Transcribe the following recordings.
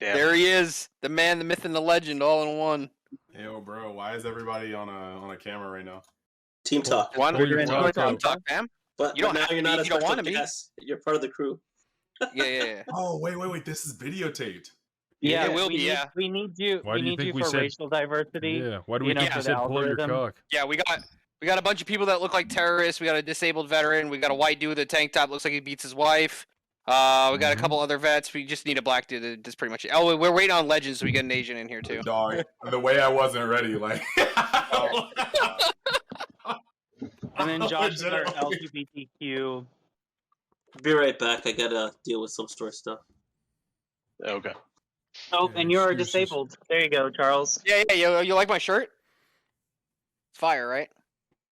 Damn. There he is, the man, the myth, and the legend, all in one. Yo, bro, why is everybody on a camera right now? Team talk. One, We're doing team team talk, fam. But You don't now have you're to not be, a you don't special want to be. guest. You're part of the crew. Yeah. Oh, wait, this is videotaped. Yeah, it will be. Yeah, we need you. Why we do you need think you we for said- racial diversity. Yeah, why do we you know, think for you the said pull your algorithm. cock? Yeah, we got a bunch of people that look like terrorists. We got a disabled veteran. We got a white dude with a tank top. Looks like he beats his wife. We got a couple other vets. We just need a black dude. That's pretty much it. Oh, we're waiting on legends, so we get an Asian in here too. Dog, the way I wasn't ready, like. And then Josh is our Legitimately. LGBTQ. Be right back. I gotta deal with some store stuff. Okay. Oh, Yeah, and you're excuses. disabled. There you go, Charles. Yeah. You like my shirt? It's fire, right?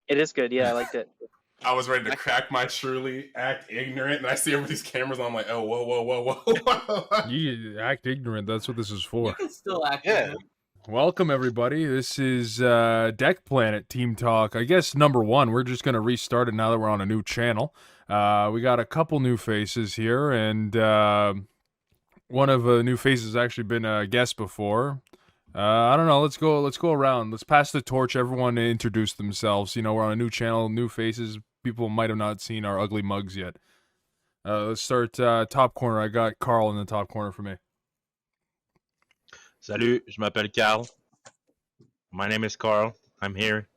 It is good. Yeah, I liked it. I was ready to crack my truly act ignorant, and I see everybody's cameras on. I'm like, oh, whoa. You act ignorant. That's what this is for. You can still act. Yeah. Welcome, everybody. This is Deck Planet Team Talk. I guess number one. We're just going to restart it now that we're on a new channel. We got a couple new faces here, and one of the new faces has actually been a guest before. I don't know. Let's go around. Let's pass the torch. Everyone introduce themselves. You know, we're on a new channel, new faces. People might have not seen our ugly mugs yet. Let's start top corner. I got Carl in the top corner for me. Salut, je m'appelle Carl. My name is Carl. I'm here.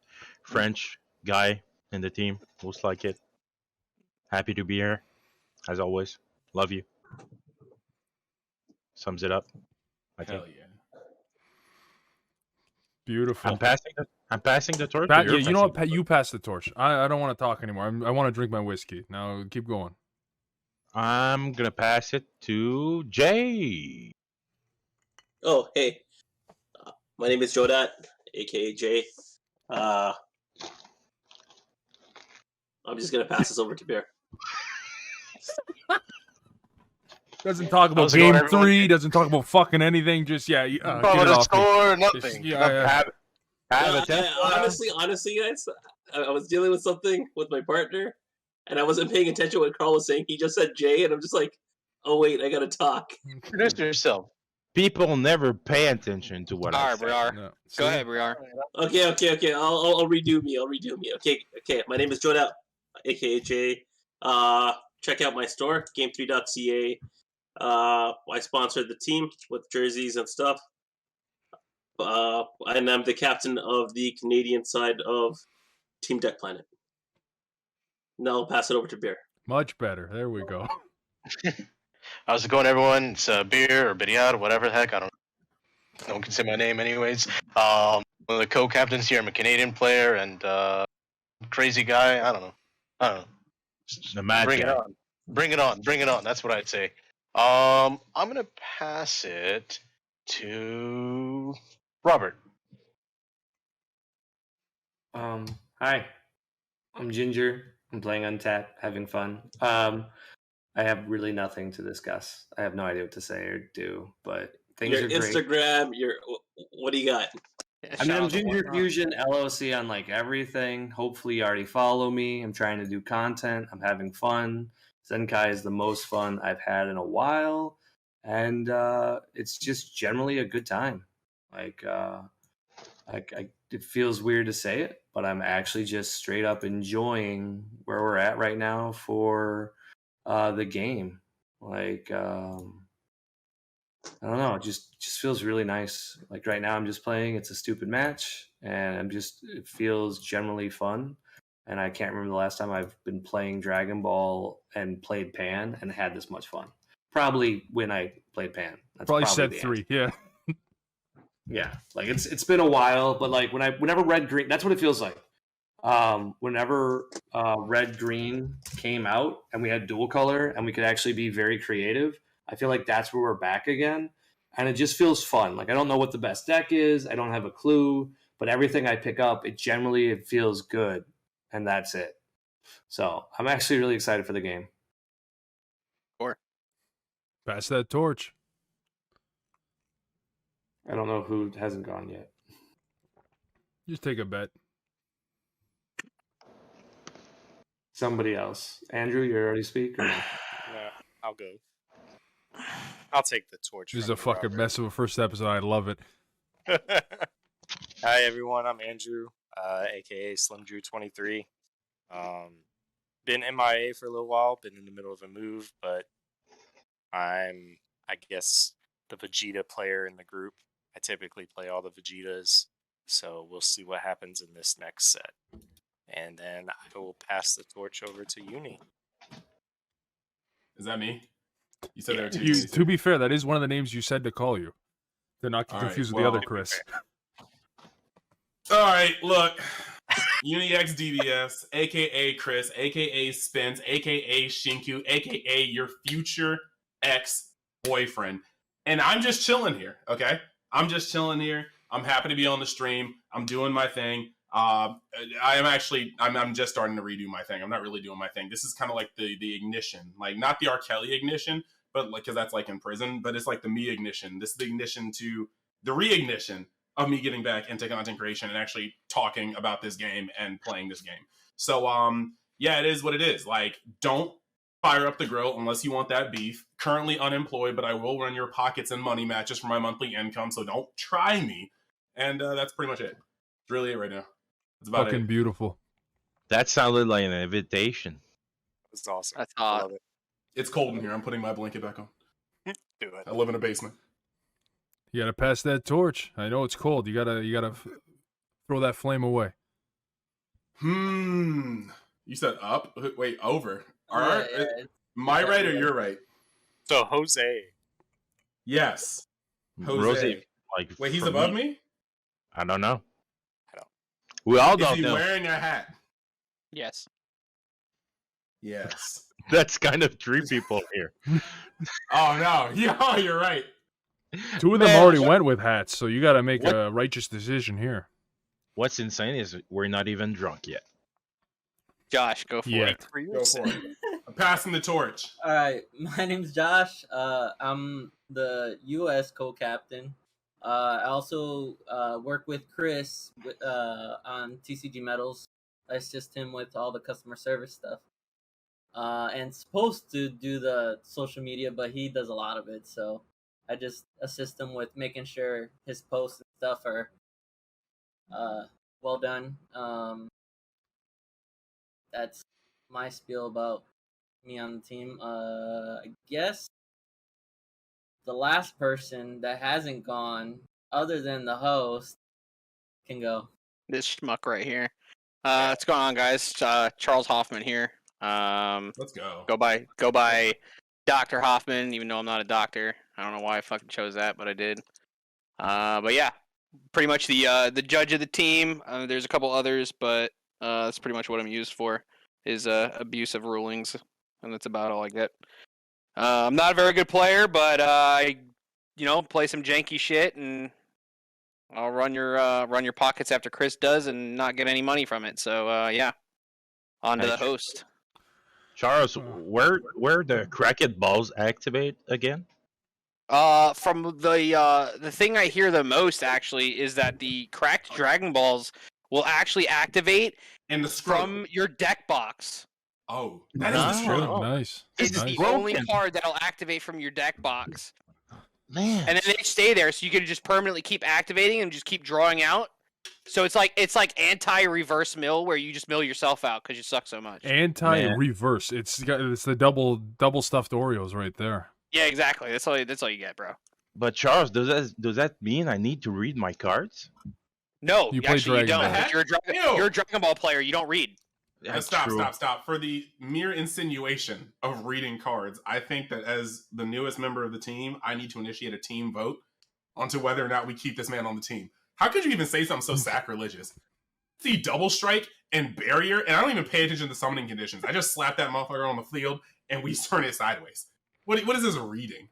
French guy in the team. Most like it. Happy to be here. As always. Love you. Sums it up. I think. Hell yeah. Beautiful. I'm passing the torch. Pat, yeah, you know what? Pat, you pass the torch. I don't want to talk anymore. I want to drink my whiskey. Now keep going. I'm gonna pass it to Jay. Oh, hey. My name is Jodat, aka Jay. I'm just gonna pass this over to Bear. Doesn't talk about How's it going, game everyone? 3. Doesn't talk about fucking anything. Just get it the off. score, Just- nothing. yeah. Honestly, guys, I was dealing with something with my partner, and I wasn't paying attention to what Carl was saying. He just said Jay, and I'm just like, oh wait, I gotta talk. Introduce yourself. People never pay attention to what I Alright, say. Briar. No. Go ahead, Briar. Okay. I'll redo me. Okay. My name is Jodat, aka Jay. Check out my store, game3.ca. I sponsored the team with jerseys and stuff. And I'm the captain of the Canadian side of Team Deck Planet. Now I'll pass it over to Beer. Much better. There we go. How's it going, everyone? It's Beer or Bidiad or whatever the heck. I don't know. No one can say my name anyways. One of the co-captains here. I'm a Canadian player and crazy guy. I don't know. The mad Bring guy. it on. That's what I'd say. I'm gonna pass it to Robert. Hi, I'm Ginger. I'm playing Untap, having fun. I have really nothing to discuss. I have no idea what to say or do, but things Your are great. Instagram, what do you got? I mean, I'm Ginger Fusion LOC on like everything. Hopefully, you already follow me. I'm trying to do content. I'm having fun. Zenkai is the most fun I've had in a while, and it's just generally a good time. Like, it feels weird to say it, but I'm actually just straight up enjoying where we're at right now for the game. Like, I don't know, it just feels really nice. Like right now I'm just playing, it's a stupid match, and it feels generally fun. And I can't remember the last time I've been playing Dragon Ball and played Pan and had this much fun. Probably when I played Pan. That's Probably the said 3. Yeah. Yeah, like it's been a while, but like whenever Red Green, that's what it feels like. Whenever Red Green came out and we had dual color and we could actually be very creative, I feel like that's where we're back again, and it just feels fun. Like I don't know what the best deck is, I don't have a clue, but everything I pick up, it feels good, and that's it. So I'm actually really excited for the game. Pass that torch. I don't know who hasn't gone yet. Just take a bet. Somebody else. Andrew, you already speak? Or no? Yeah, I'll go. I'll take the torch. This is from a you, fucking Robert. mess of a first episode. I love it. Hi everyone, I'm Andrew, aka Slim Drew 23. Been MIA for a little while, been in the middle of a move, but I'm, I guess, the Vegeta player in the group. I typically play all the Vegetas, so we'll see what happens in this next set. And then I will pass the torch over to Uni. Is that me? You said there were two. You, Unis to here. be fair, that is one of the names you said to call you. To not get All right, confused with well- the other Chris. All right, look. UniX DBS, aka Chris, aka Spence, aka Shinku, aka your future ex-boyfriend. And I'm just chilling here, okay? I'm just chilling here. I'm happy to be on the stream. I'm doing my thing. I'm just starting to redo my thing. I'm not really doing my thing. This is kind of like the ignition, like not the R. Kelly ignition, but like because that's like in prison. But it's like the me ignition. This is the ignition to the reignition of me getting back into content creation and actually talking about this game and playing this game. So yeah, it is what it is. Like, don't fire up the grill unless you want that beef. Currently unemployed, but I will run your pockets and money matches for my monthly income. So don't try me. And that's pretty much it. That's really it right now. That's about Fucking it. beautiful. That sounded like an invitation. That's awesome. That's I hot. love it. It's cold in here. I'm putting my blanket back on. Do it. I live in a basement. You gotta pass that torch. I know it's cold. You gotta throw that flame away. You said up? Wait, over. All Yeah, right. yeah, My right or yeah. your right? So Jose, Yes. Jose. Rosie, like, Wait, he's for above me? I don't know. I don't. We all Is don't he know. wearing a hat? Yes. Yes. That's kind of three people here. Oh, no. Yeah, you're right. Two of them Man, already what- went with hats, so you gotta make What? a righteous decision here. What's insane is we're not even drunk yet. Josh, go for Yeah. it. for your Go sake. for it. I'm passing the torch. All right, my name's Josh. I'm the U.S. co-captain. I also work with Chris on TCG Metals. I assist him with all the customer service stuff. And supposed to do the social media, but he does a lot of it, so I just assist him with making sure his posts and stuff are well done. That's my spiel about me on the team. I guess the last person that hasn't gone, other than the host, can go. This schmuck right here. What's going on, guys? Charles Hoffman here. Let's go. Go by Dr. Hoffman, even though I'm not a doctor. I don't know why I fucking chose that, but I did. But yeah, pretty much the judge of the team. There's a couple others, but that's pretty much what I'm used for, is abusive rulings, and that's about all I get. I'm not a very good player, but I, play some janky shit, and I'll run your pockets after Chris does, and not get any money from it. So yeah, on to the host. Charles, where the cracked balls activate again? From the thing I hear the most actually is that the cracked Dragon Balls will actually activate And the scroll. from your deck box. Oh, that is the No. scroll. Nice. It's Nice. the only broken. card that'll activate from your deck box, Man. and then they stay there, so you can just permanently keep activating and just keep drawing out. So it's like anti-reverse mill, where you just mill yourself out because you suck so much. Anti-reverse. It's the double stuffed Oreos right there. Yeah, exactly. That's all you get, bro. But Charles, does that mean I need to read my cards? No, You play actually you Dragon don't. Ball. If Ew. you're a Dragon Ball player, you don't read. That's Stop. true. For the mere insinuation of reading cards, I think that as the newest member of the team, I need to initiate a team vote onto whether or not we keep this man on the team. How could you even say something so sacrilegious? See double strike and barrier, and I don't even pay attention to summoning conditions. I just slap that motherfucker on the field and we turn it sideways. What is this reading?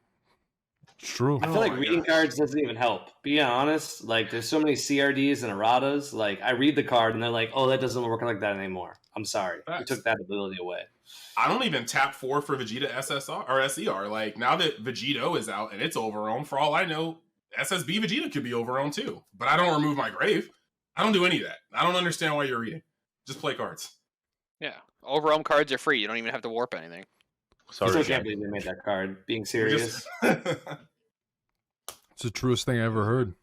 It's true. I feel Oh like my reading God. cards doesn't even help. Being honest, like there's so many CRDs and erratas. Like I read the card and they're like, "Oh, that doesn't work like that anymore." I'm sorry, you Facts. took that ability away. I don't even tap 4 for Vegeta SSR or SER. Like now that Vegito is out and it's overowned, for all I know, SSB Vegeta could be overowned too. But I don't remove my grave. I don't do any of that. I don't understand why you're reading. Just play cards. Yeah, overwhelm cards are free. You don't even have to warp anything. I Sorry, still guys. can't believe they made that card. Being We serious. just- It's the truest thing I ever heard.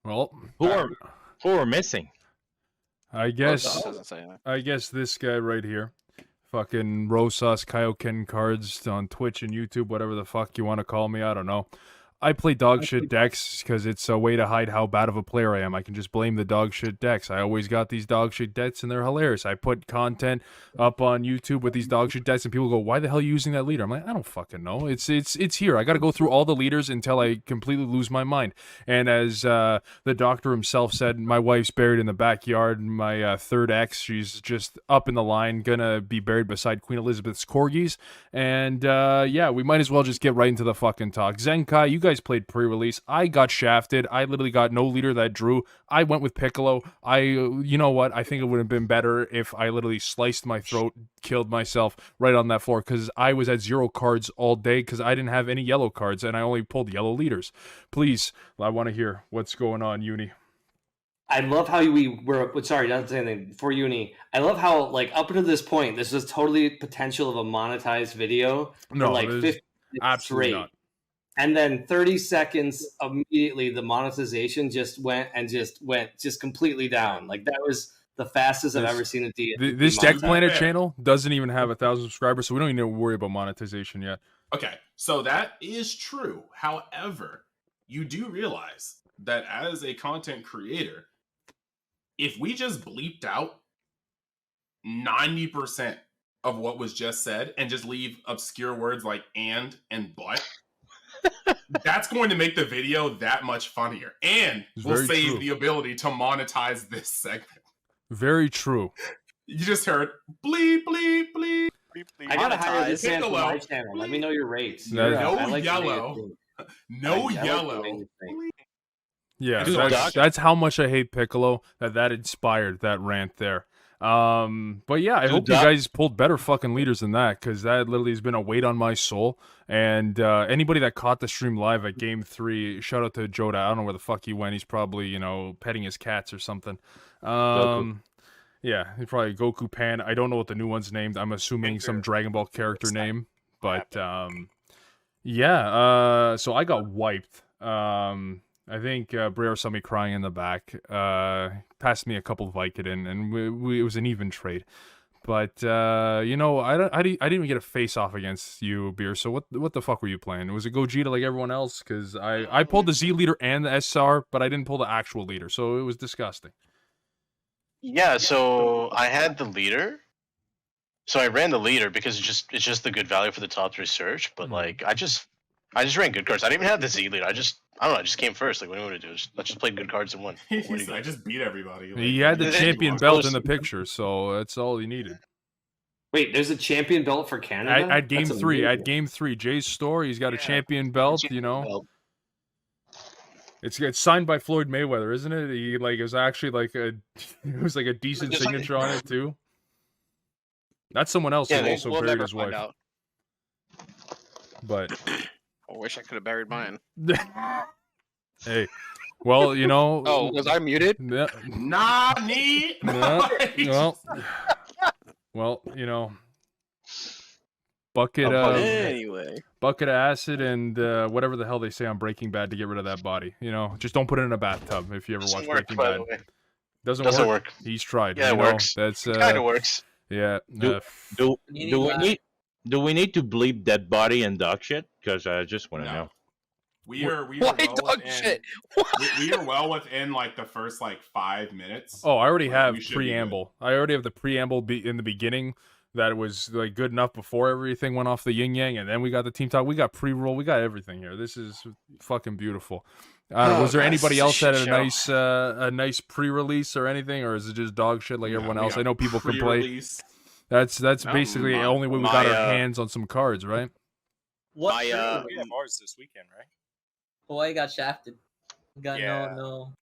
Well, Who are missing? I guess Doesn't say anything. I guess this guy right here. Fucking Rosas Kaioken cards on Twitch and YouTube, whatever the fuck you want to call me, I don't know. I play dog shit decks because it's a way to hide how bad of a player I am. I can just blame the dog shit decks. I always got these dog shit decks and they're hilarious. I put content up on YouTube with these dog shit decks and people go, "Why the hell are you using that leader?" I'm like, I don't fucking know. It's here. I got to go through all the leaders until I completely lose my mind. And as the doctor himself said, my wife's buried in the backyard. My third ex, she's just up in the line, gonna be buried beside Queen Elizabeth's corgis. And yeah, we might as well just get right into the fucking talk. Zenkai, you guys played pre-release. I got shafted. I literally got no leader that drew. I went with Piccolo. You know what? I think it would have been better if I literally sliced my throat, killed myself right on that floor because I was at 0 cards all day because I didn't have any yellow cards and I only pulled yellow leaders. Please, I want to hear what's going on, Uni. I love how we were. Sorry, not to say anything for Uni. I love how, like, up until this point, this was totally potential of a monetized video. No, for like there's 50 absolutely straight. not. And then 30 seconds immediately, the monetization just completely down. Like, that was the fastest I've ever seen a D. This Deck Planet channel doesn't even have 1,000 subscribers, so we don't even need to worry about monetization yet. Okay, so that is true. However, you do realize that as a content creator, if we just bleeped out 90% of what was just said and just leave obscure words like and but, that's going to make the video that much funnier. And we'll Very save true. the ability to monetize this segment. Very true. You just heard bleep, bleep, bleep. I gotta hire this man for Piccolo. my channel. Let me know your rates. No I like the yellow. way you think. No I like the yellow. way you think. Yeah, Dude, that's how much I hate Piccolo, that inspired that rant there. But yeah, I Dude, hope you guys pulled better fucking leaders than that, because that literally has been a weight on my soul. And anybody that caught the stream live at Game 3, shout out to Joda. I don't know where the fuck he went. He's probably, petting his cats or something. Yeah, he's probably Goku Pan. I don't know what the new one's named. I'm assuming some Dragon Ball character name. But yeah, so I got wiped. I think Briar saw me crying in the back, passed me a couple Vicodin, and it was an even trade. But I didn't even get a face-off against you, Beer, so what the fuck were you playing? Was it Gogeta like everyone else? Because I pulled the Z leader and the SR, but I didn't pull the actual leader, so it was disgusting. Yeah, so I had the leader. So I ran the leader because it's just the good value for the top 3 search, but like I just ran good cards. I didn't even have the Z leader. I don't know, I just came first. Like, what do you want to do? Let's just play good cards and win. I just beat everybody. Like, He had the It- champion it- belt in the picture, so that's all he needed. Wait, there's a champion belt for Canada? At Game That's 3, amazing. at Game 3, Jay's store, he's got a champion belt, It's signed by Floyd Mayweather, isn't it? It was actually like it was like a decent signature on it too. That's someone else who also we'll buried never his find wife. out. But I wish I could have buried mine. hey, well, Oh, was I muted? Yeah, Nani? yeah, well, bucket Anyway. bucket of acid and whatever the hell they say on Breaking Bad to get rid of that body. Just don't put it in a bathtub if you ever watch Doesn't work, Breaking by Bad. the way. Doesn't work. He's tried. Yeah, it works. That's Kind of works. yeah. Do we need to bleep dead body and dog shit? Because I just want to know. We are Why well dog within, shit? we are well within like the first 5 minutes. Oh, I already have we should be preamble. I already have the preamble in the beginning that was like good enough before everything went off the yin yang, and then we got the team talk. We got pre-roll. We got everything here. This is fucking beautiful. Was there anybody else that had a nice pre-release or anything, or is it just dog shit like everyone else? I know people can play. Pre-release. That's basically the only way we got our hands on some cards, right? What? We have ours this weekend, right? Boy, I got shafted. Got Yeah. no.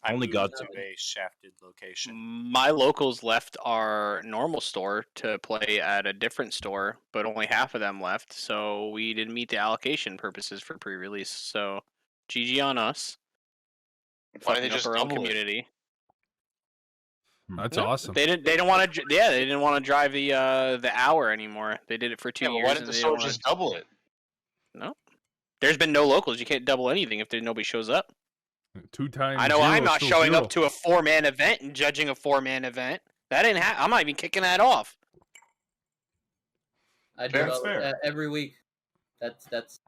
I Only moved got to a shafted location. My locals left our normal store to play at a different store, but only half of them left, so we didn't meet the allocation purposes for pre-release. So, GG on us. Why didn't they Fucking up just our own double it? community. That's No, awesome. They didn't want to. Yeah, they didn't want to drive the hour anymore. They did it for 2 Yeah, but years. why didn't and the they store don't wanna- just double it? No, there's been no locals. You can't double anything if nobody shows up. 2 times. I know 0 I'm is not still showing 0. up to a 4-man event and judging a 4-man event. That didn't happen. I'm not even kicking that off. I do Fair. it That's fair. every week. That's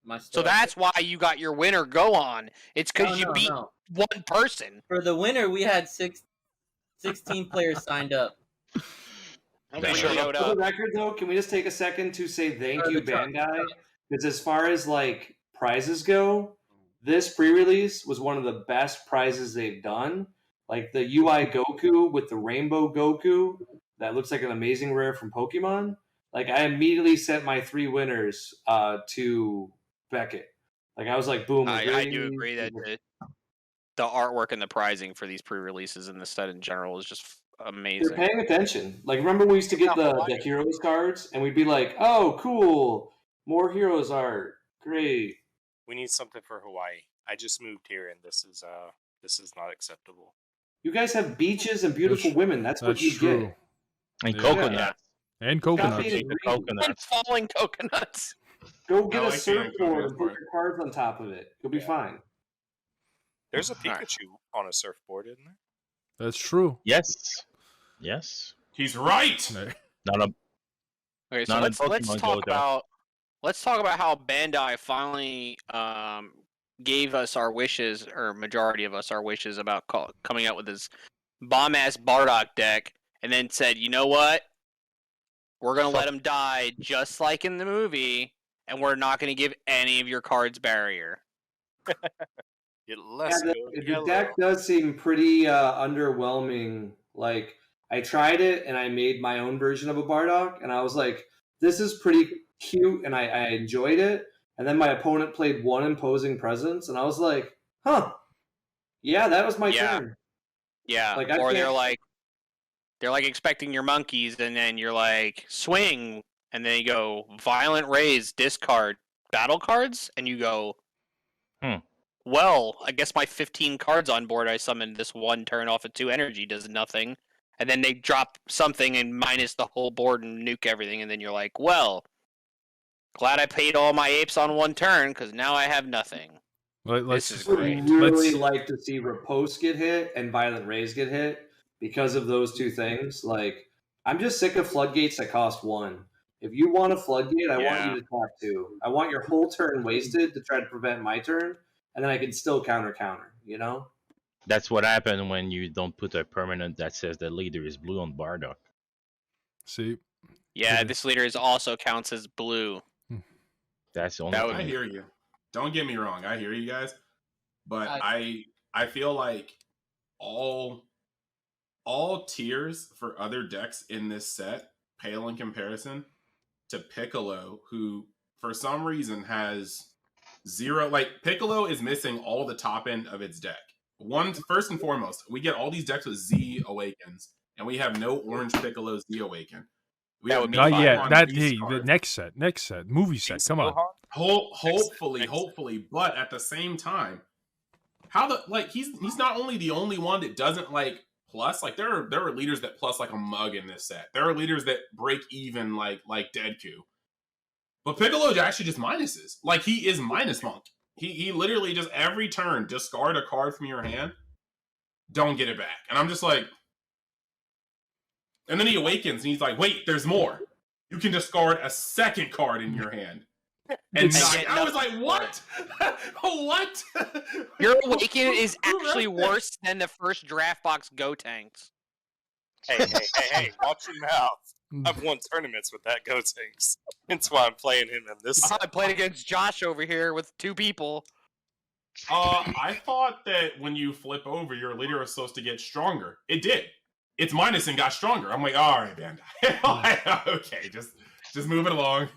my So story. that's why you got your winner go on. It's because you beat one person. For the winner, we had 16 players signed up. Nobody Damn. showed For the up. record, though, can we just take a second to say thank For you, the truck. Bandai? Because as far as like prizes go, this pre-release was one of the best prizes they've done. Like the UI Goku with the Rainbow Goku, that looks like an amazing rare from Pokemon. Like I immediately sent my 3 winners to Beckett. Like I was like, boom. I do agree that the artwork and the prizing for these pre-releases and the set in general is just amazing. They're paying attention. Like remember we used to get the heroes cards and we'd be like, oh cool, more heroes art. Great. We need something for Hawaii. I just moved here, and this is not acceptable. You guys have beaches and beautiful women. That's what you true. get. And Yeah. coconuts. And Copy coconuts. and Eat the green. And coconuts. falling coconuts. Go get I a like the surfboard coconut and put part. your cards on top of it. You'll be fine. There's a Alright. Pikachu on a surfboard, isn't there? That's true. Yes. Yes. He's right. Not a Okay, so Not in let's Pokemon talk Go, though. about how Bandai finally gave us our wishes, or majority of us our wishes about coming out with this bomb ass Bardock deck, and then said, you know what? We're gonna let him die just like in the movie, and we're not gonna give any of your cards barrier. Let's go The yellow. deck does seem pretty underwhelming. Like I tried it and I made my own version of a Bardock, and I was like, this is pretty cute, and I enjoyed it. And then my opponent played 1 imposing presence, and I was like, huh, yeah, that was my Yeah. turn. Yeah, Like, I or they're can't- like expecting your monkeys, and then you're like swing, and then you go violent raise, discard battle cards, and you go, well, I guess my 15 cards on board I summoned this one turn off of 2 energy does nothing, and then they drop something and minus the whole board and nuke everything, and then you're like, well, glad I paid all my apes on 1 turn because now I have nothing. Let's This is I would great. really like to see Riposte get hit and Violent Rays get hit because of those 2 things. Like, I'm just sick of floodgates that cost 1. If you want a floodgate, I want you to tap 2. I want your whole turn wasted to try to prevent my turn, and then I can still counter, you know? That's what happened when you don't put a permanent that says the leader is blue on Bardock. see. Yeah, this leader also counts as blue. That's the only That would I thing. hear you. Don't get me wrong. I hear you guys, but I feel like all tiers for other decks in this set pale in comparison to Piccolo, who for some reason has 0. Like Piccolo is missing all the top end of its deck. First and foremost, we get all these decks with Z Awakens, and we have no orange Piccolo Z Awaken. We That have would be no Not yet. Gohan That Beast hey, the cards. next set, movie set. Come on. Hopefully, but at the same time, he's not only the only one that doesn't like plus. Like there are leaders that plus like a mug in this set. There are leaders that break even like Deadku. But Piccolo actually just minuses. Like he is minus monk. He literally just every turn discard a card from your hand, don't get it back. And I'm just like, and then he awakens and he's like, wait, there's more. You can discard a second card in your hand. And I was like, what? What? Your Awaken is Who wrote actually that? worse than the first draft box Go Tanks. Hey, watch your mouth. I've won tournaments with that Go Tanks. That's why I'm playing him in this. I played against Josh over here with 2 people. I thought that when you flip over, your leader was supposed to get stronger. It did. Its minus and got stronger. I'm like, all right, Bandai. Okay, just move it along.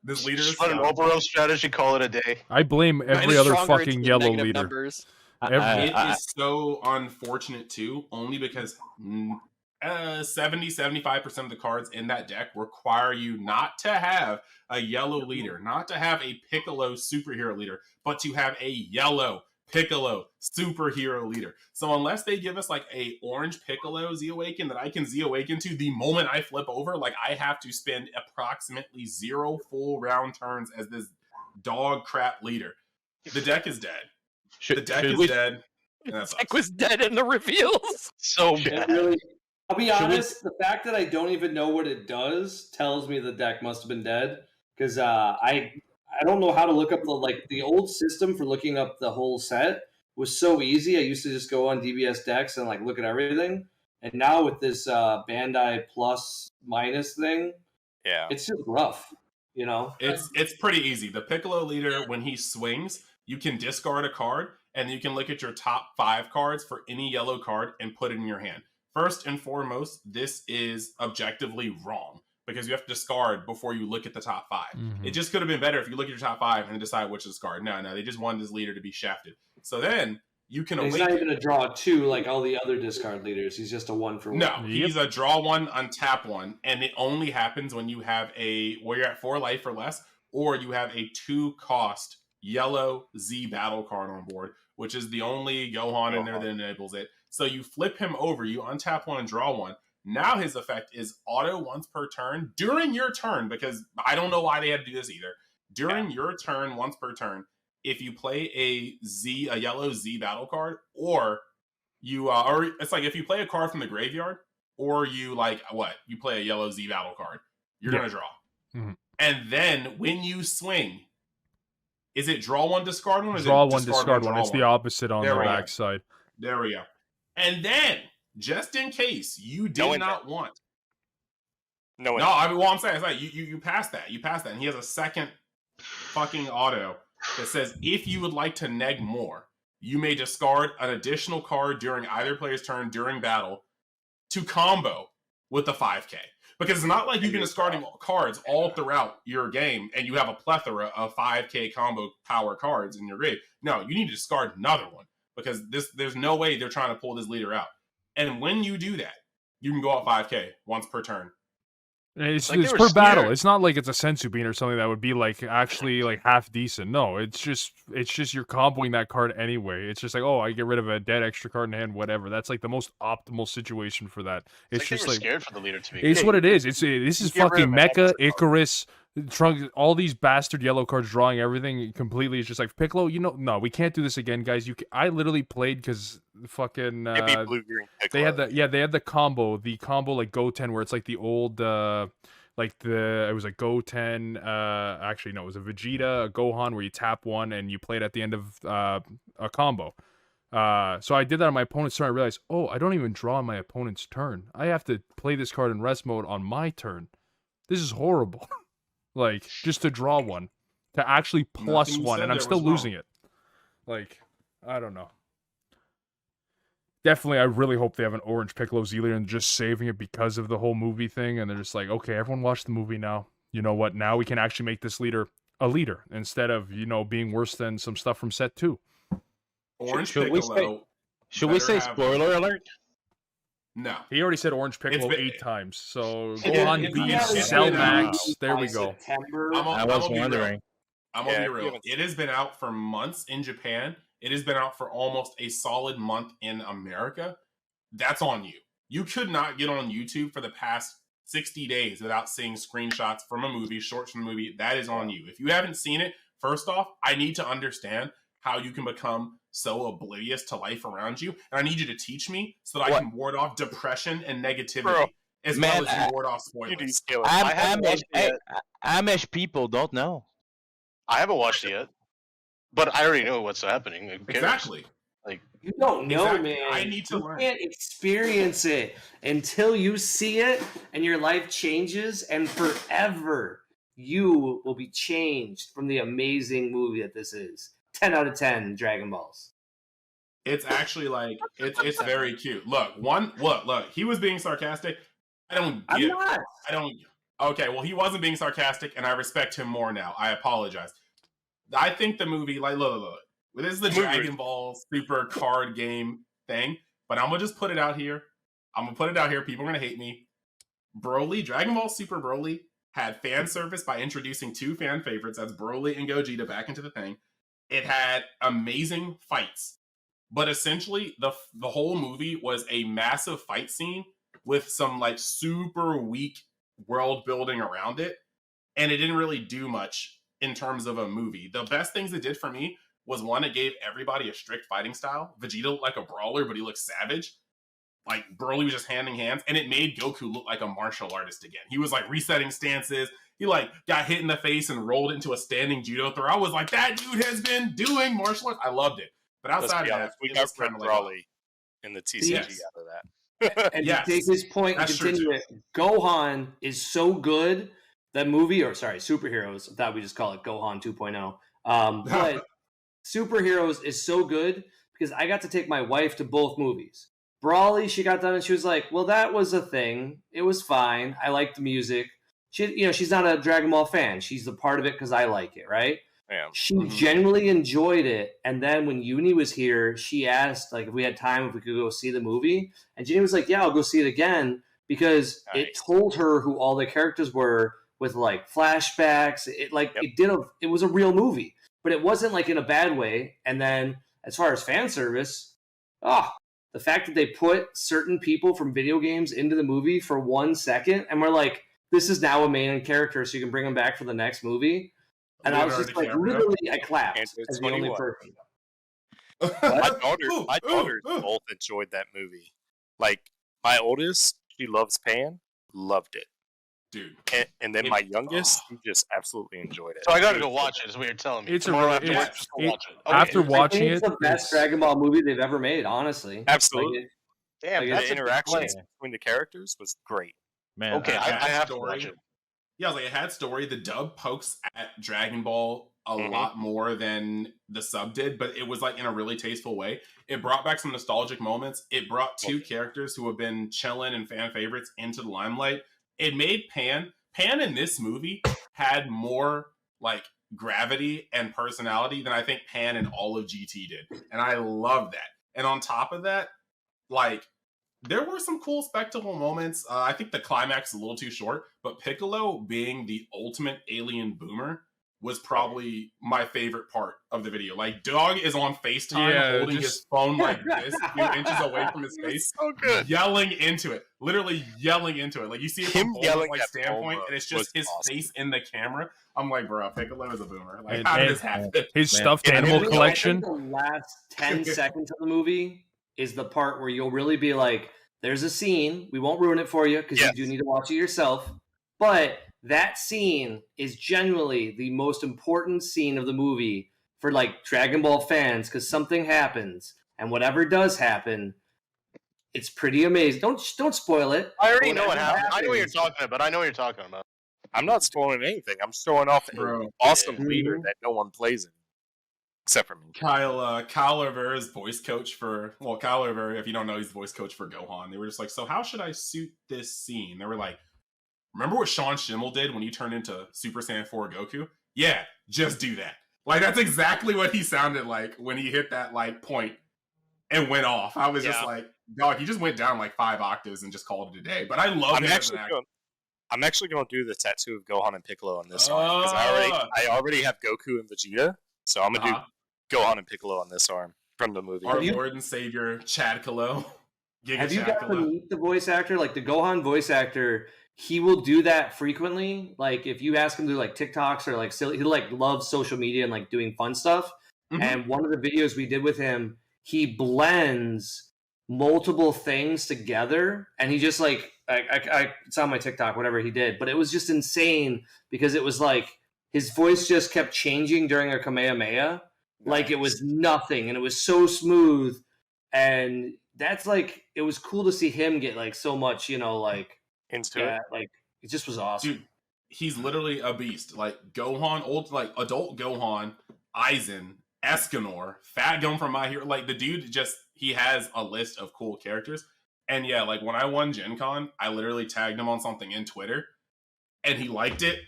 This leader is Run an overall strategy, call it a day. I blame every other fucking yellow leader. Numbers. It is so unfortunate too, only because 70-75% of the cards in that deck require you not to have a yellow leader, not to have a Piccolo superhero leader, but to have a yellow Piccolo, superhero leader. So unless they give us like a orange Piccolo Z Awaken that I can Z Awaken to the moment I flip over, like I have to spend approximately 0 full round turns as this dog crap leader. The deck is dead. The deck is dead. And that Deck sucks. was dead in the reveals. So It bad. really, I'll be Should we- honest, the fact that I don't even know what it does tells me the deck must have been dead. Because I don't know how to look up the old system for looking up the whole set was so easy. I used to just go on DBS decks and like look at everything. And now with this Bandai plus minus thing, Yeah. it's just rough, you know? It's pretty easy. The Piccolo leader, when he swings, you can discard a card, and you can look at your top 5 cards for any yellow card and put it in your hand. First and foremost, this is objectively wrong because you have to discard before you look at the top 5. Mhm. It just could have been better if you look at your top 5 and decide which to discard. No, they just wanted this leader to be shafted. So then you can He's awaken. not even a draw 2 like all the other discard leaders. He's just a 1 for 1. No, he's a draw 1, untap 1, and it only happens when you have where you're at 4 life or less, or you have a 2-cost yellow Z battle card on board, which is the only Gohan in there that enables it. So you flip him over, you untap 1 and draw 1. Now his effect is auto once per turn during your turn, because I don't know why they had to do this either. During your turn, once per turn, if you play a yellow Z battle card, or you or it's like if you play a card from the graveyard, or you play a yellow Z battle card, you're gonna draw. Mhm. And then when you swing, is it draw 1, discard 1? Or Draw is it one, discard one. draw It's the opposite on There the we go. backside. There we go. And then, just in case you did not want, I'm saying, you passed that. You passed that, and he has a second fucking auto that says if you would like to neg more, you may discard an additional card during either player's turn during battle to combo with the 5K. Because it's not like you've been discarding cards all throughout your game and you have a plethora of 5K combo power cards in your grave. No, you need to discard another one because there's no way they're trying to pull this leader out. And when you do that, you can go up 5K once per turn. It's Like, they were per battle. scared. It's not like it's a sensu bean or something that would be like actually like half decent. No, it's just you're comboing that card anyway. It's just like, oh, I get rid of a dead extra card in hand, whatever. That's like the most optimal situation for that. It's Like they just were like scared for the leader to be. it's good. what it is. This is get rid fucking of an Mecha, extra card. Icarus, Trunk, all these bastard yellow cards drawing everything completely. It's just like Piccolo. No, we can't do this again, guys. I literally played because fucking It'd be blue-green they had Piccolo. they had the combo like Goten where it's like the old it was like Goten, actually no, it was a Vegeta, a Gohan where you tap one and you play it at the end of a combo. So I did that on my opponent's turn. I realized, oh, I don't even draw on my opponent's turn. I have to play this card in rest mode on my turn. This is horrible. Like, just to draw one. To actually plus Nothing you one, said and I'm there still was wrong. losing it. Like, I don't know. Definitely, I really hope they have an orange Piccolo Z-Leader and just saving it because of the whole movie thing. And they're just like, okay, everyone watched the movie now. You know what? Now we can actually make this leader a leader instead of, being worse than some stuff from set 2. Orange Should we Piccolo. Should we better say have- spoiler alert? No. He already said orange Piccolo been- 8 times. So It's Gohan been- B, it's been Cell out Max. There we by go. September. I'm I gonna was be real. wondering. I'm gonna Yeah, be you real. haven't It has been out for months in Japan. It has been out for almost a solid month in America. That's on you. You could not get on YouTube for the past 60 days without seeing screenshots from a movie, shorts from the movie. That is on you. If you haven't seen it, first off, I need to understand how you can become so oblivious to life around you. And I need you to teach me so that I can ward off depression and negativity. Bro. As Man, well as you ward off You do spoilers. scale it. I haven't watched it yet. Amish people don't know. I haven't watched it yet, but I already know what's happening. Who cares? Exactly. You don't know, Exactly. man. I need to you learn. can't experience it until you see it and your life changes, and forever you will be changed from the amazing movie that this is. 10 out of 10 Dragon Balls. It's actually like it's very cute. Look, he was being sarcastic. I don't I'm get not. I don't okay, well he wasn't being sarcastic and I respect him more now. I apologize. I think the movie, like look. This is the Dragon Ball Super card game thing, but I'm gonna just put it out here. People are gonna hate me. Broly, Dragon Ball Super Broly had fan service by introducing 2 fan favorites. That's Broly and Gogeta back into the thing. It had amazing fights, but essentially the whole movie was a massive fight scene with some like super weak world building around it, and it didn't really do much in terms of a movie. The best things it did for me was one, it gave everybody a strict fighting style. Vegeta looked like a brawler, but he looked savage. Like Broly was just handing hands, and it made Goku look like a martial artist again. He was like resetting stances. He like got hit in the face and rolled into a standing judo throw. I was like, that dude has been doing martial arts. I loved it. But outside of that, we it got was Fred kind of like, Brawley in the TCG Yes. out of that. And Yes. to take his point and That's true, continue it, Gohan is so good. That movie, or sorry, Superheroes. I thought we just call it Gohan 2.0. But Superheroes is so good because I got to take my wife to both movies. Brawly, she got done and she was like, "Well, that was a thing. It was fine. I liked the music." She's not a Dragon Ball fan. She's a part of it because I like it, right? Yeah. She genuinely enjoyed it. And then when Uni was here, she asked like if we had time if we could go see the movie. And Ginny was like, "Yeah, I'll go see it again," because it told her who all the characters were with like flashbacks. It it was a real movie, but it wasn't like in a bad way. And then as far as fan service, the fact that they put certain people from video games into the movie for 1 second, and we're like, this is now a main character, so you can bring him back for the next movie. And I was just like, literally, I clapped as the only person. My daughters both enjoyed that movie. Like, my oldest, she loves Pan, loved it. Dude. And then my youngest, he just absolutely enjoyed it. So I gotta go watch it, is what you're telling me. It's Tomorrow a afterwards, just go watch it. Okay. After watching it's the best Dragon Ball movie they've ever made, honestly. Absolutely. Damn, the that's interactions between the characters was great. Man, Okay, I have to watch it. Yeah, I was like, it had story. The dub pokes at Dragon Ball a lot more than the sub did, but it was like in a really tasteful way. It brought back some nostalgic moments. It brought two characters who have been chilling and fan favorites into the limelight. It made Pan in this movie had more like gravity and personality than I think Pan in all of GT did. And I love that. And on top of that, like, there were some cool spectacle moments. I think the climax is a little too short, but Piccolo being the ultimate alien boomer was probably my favorite part of the video. Like, Dog is on FaceTime holding his phone like this, a few inches away from his face, so good. Yelling into it. Literally yelling into it. Like, you see it from Bulma's like standpoint, and it's just his face in the camera. I'm like, bro, Piccolo is a boomer. Like, how did this happen? His stuffed animal collection. I think the last 10 seconds of the movie is the part where you'll really be like, there's a scene. We won't ruin it for you because you do need to watch it yourself. But that scene is genuinely the most important scene of the movie for like Dragon Ball fans because something happens, and whatever does happen, it's pretty amazing. Don't spoil it. I already know what happened. I know what you're talking about. I know what you're talking about. I'm not spoiling anything. I'm showing off an awesome leader that no one plays in. Except for me. Kyle Rivera's voice coach for... Well, Kyle Rivera, if you don't know, he's the voice coach for Gohan. They were just like, so how should I suit this scene? They were like, remember what Sean Schimmel did when he turned into Super Saiyan 4 Goku? Yeah, just do that. Like, that's exactly what he sounded like when he hit that, like, point and went off. I was just like, dog, he just went down, like, 5 octaves and just called it a day. But I love it as an actor. I'm actually going to do the tattoo of Gohan and Piccolo on this arm. Because I already have Goku and Vegeta. So I'm going to do Gohan and Piccolo on this arm from the movie. Our Lord and Savior, Chad Kalo. Have you got to meet the voice actor? Like, the Gohan voice actor... He will do that frequently. Like, if you ask him to do like TikToks or like silly, he like loves social media and like doing fun stuff. And one of the videos we did with him, he blends multiple things together, and he just like I it's on my TikTok, whatever he did, but it was just insane because it was like his voice just kept changing during a Kamehameha, like it was nothing, and it was so smooth, and that's like it was cool to see him get like so much, like. Into it. Like it just was awesome. Dude, he's literally a beast. Like Gohan, adult Gohan, Aizen, Escanor, Fat Gun from My Hero. Like the dude he has a list of cool characters. And yeah, like when I won Gen Con, I literally tagged him on something in Twitter and he liked it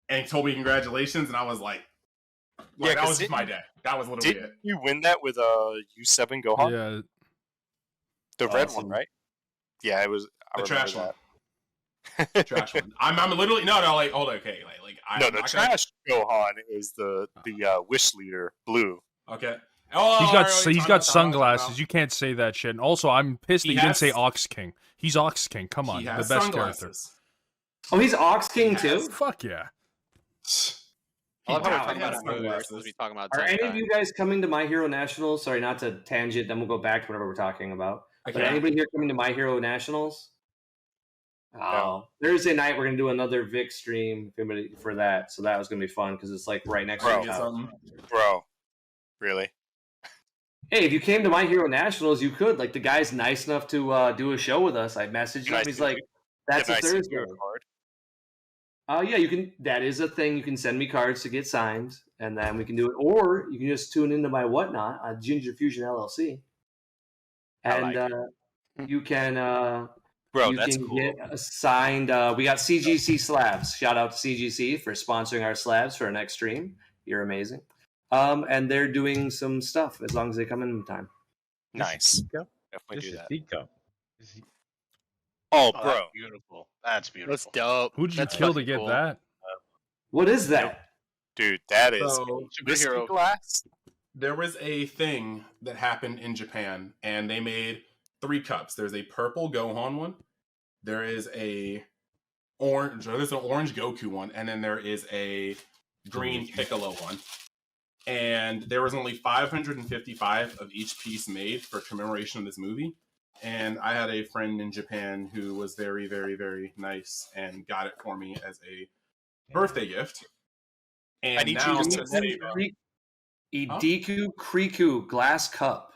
and he told me congratulations, and I was like that was just my day. That was literally it. You win that with U7 Gohan? Yeah. The red one, right? Yeah, it was the trash one. Trash one. I'm literally like hold on, okay, like No, I'm the not gonna- trash Gohan is the wish leader, blue. Okay. Oh, He's all got right, he's time got out, time out, time sunglasses. out. You can't say that shit. And also, I'm pissed that He you didn't has- say Ox King. He's Ox King. Come on, He the has best sunglasses. Oh, he's Ox King He too. has- Fuck yeah. I love how we're Wow, talking he has about a movie. We're sunglasses. supposed to be talking about Are any of Zenkai. you guys coming to My Hero Nationals? Sorry, not to tangent. Then we'll go back to whatever we're talking about. But Okay. anybody here coming to My Hero Nationals? Oh, Thursday night we're gonna do another Vic stream for that. So that was gonna be fun because it's like right next to Bro. each other. Bro, really? Hey, if you came to My Hero Nationals, you could. Like the guy's nice enough to do a show with us. I messaged him. He's like, "That's a Thursday." Yeah, you can. That is a thing. You can send me cards to get signed, and then we can do it. Or you can just tune into my whatnot on Ginger Fusion LLC, and you can. Bro, you that's can cool. get assigned. We got CGC Slabs. Shout out to CGC for sponsoring our slabs for our next stream. You're amazing. And they're doing some stuff as long as they come in time. Nice. Pico? Definitely This do is that. Pico. Oh, Oh, bro. that's beautiful. That's beautiful. That's dope. Who did you That's kill to fucking get cool. that? What is that? Dude, that is So, whiskey superhero. glass. there was a thing that happened in Japan, and they made 3 cups. There's a purple Gohan one. There's an orange Goku one, and then there is a green Piccolo one. And there was only 555 of each piece made for commemoration of this movie. And I had a friend in Japan who was very, very, very nice and got it for me as a birthday gift. And I need now you to send Ideku Kriku glass cup.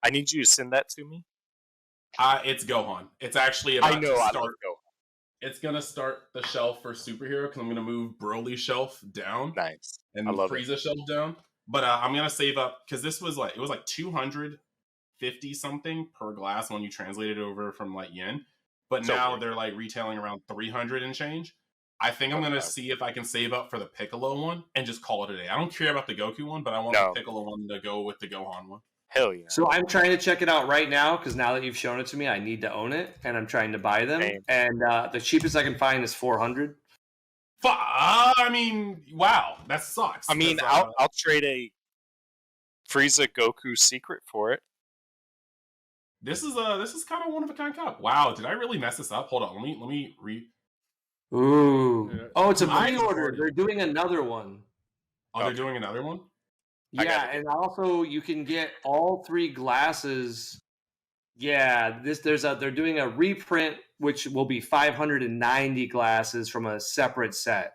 I need you to send that to me. It's Gohan. It's actually about I know. to I start. love Gohan. It's gonna start the shelf for superhero because I'm gonna move Broly's shelf down Nice. and I love it. Frieza shelf down. But I'm gonna save up because this was like 250 something per glass when you translate it over from like yen. But So now weird. they're like retailing around 300 and change. I think I'm gonna see if I can save up for the Piccolo one and just call it a day. I don't care about the Goku one, but I want No. the Piccolo one to go with the Gohan one. Hell yeah. So I'm trying to check it out right now because now that you've shown it to me, I need to own it, and I'm trying to buy them. Same. And the cheapest I can find is 400. I mean, wow, that sucks. I mean, 'cause, I'll trade a Frieza Goku secret for it. This is kind of one of a kind cup. Wow, did I really mess this up? Hold on, let me read. Ooh. Oh, it's a I pre-order. ordered- They're doing another one. Oh, they're doing another one. I Yeah, got it. and also you can get all 3 glasses. Yeah, they're doing a reprint which will be 590 glasses from a separate set.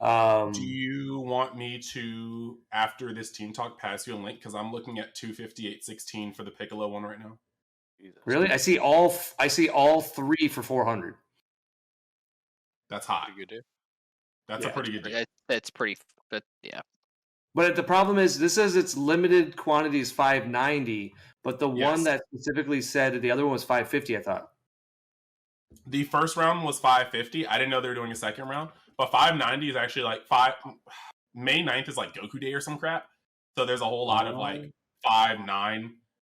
Do you want me to, after this team talk, pass you a link? Because I'm looking at 258.16 for the Piccolo one right now. Really? I see all 3 for 400. That's hot. Pretty good, dude. That's a pretty good deal. That's pretty. Yeah. But the problem is, this says it's limited quantities 590, but the one Yes. that specifically said that the other one was 550, I thought. The first round was 550. I didn't know they were doing a second round, but 590 is actually like May 9th is like Goku Day or some crap. So there's a whole lot of like 5-9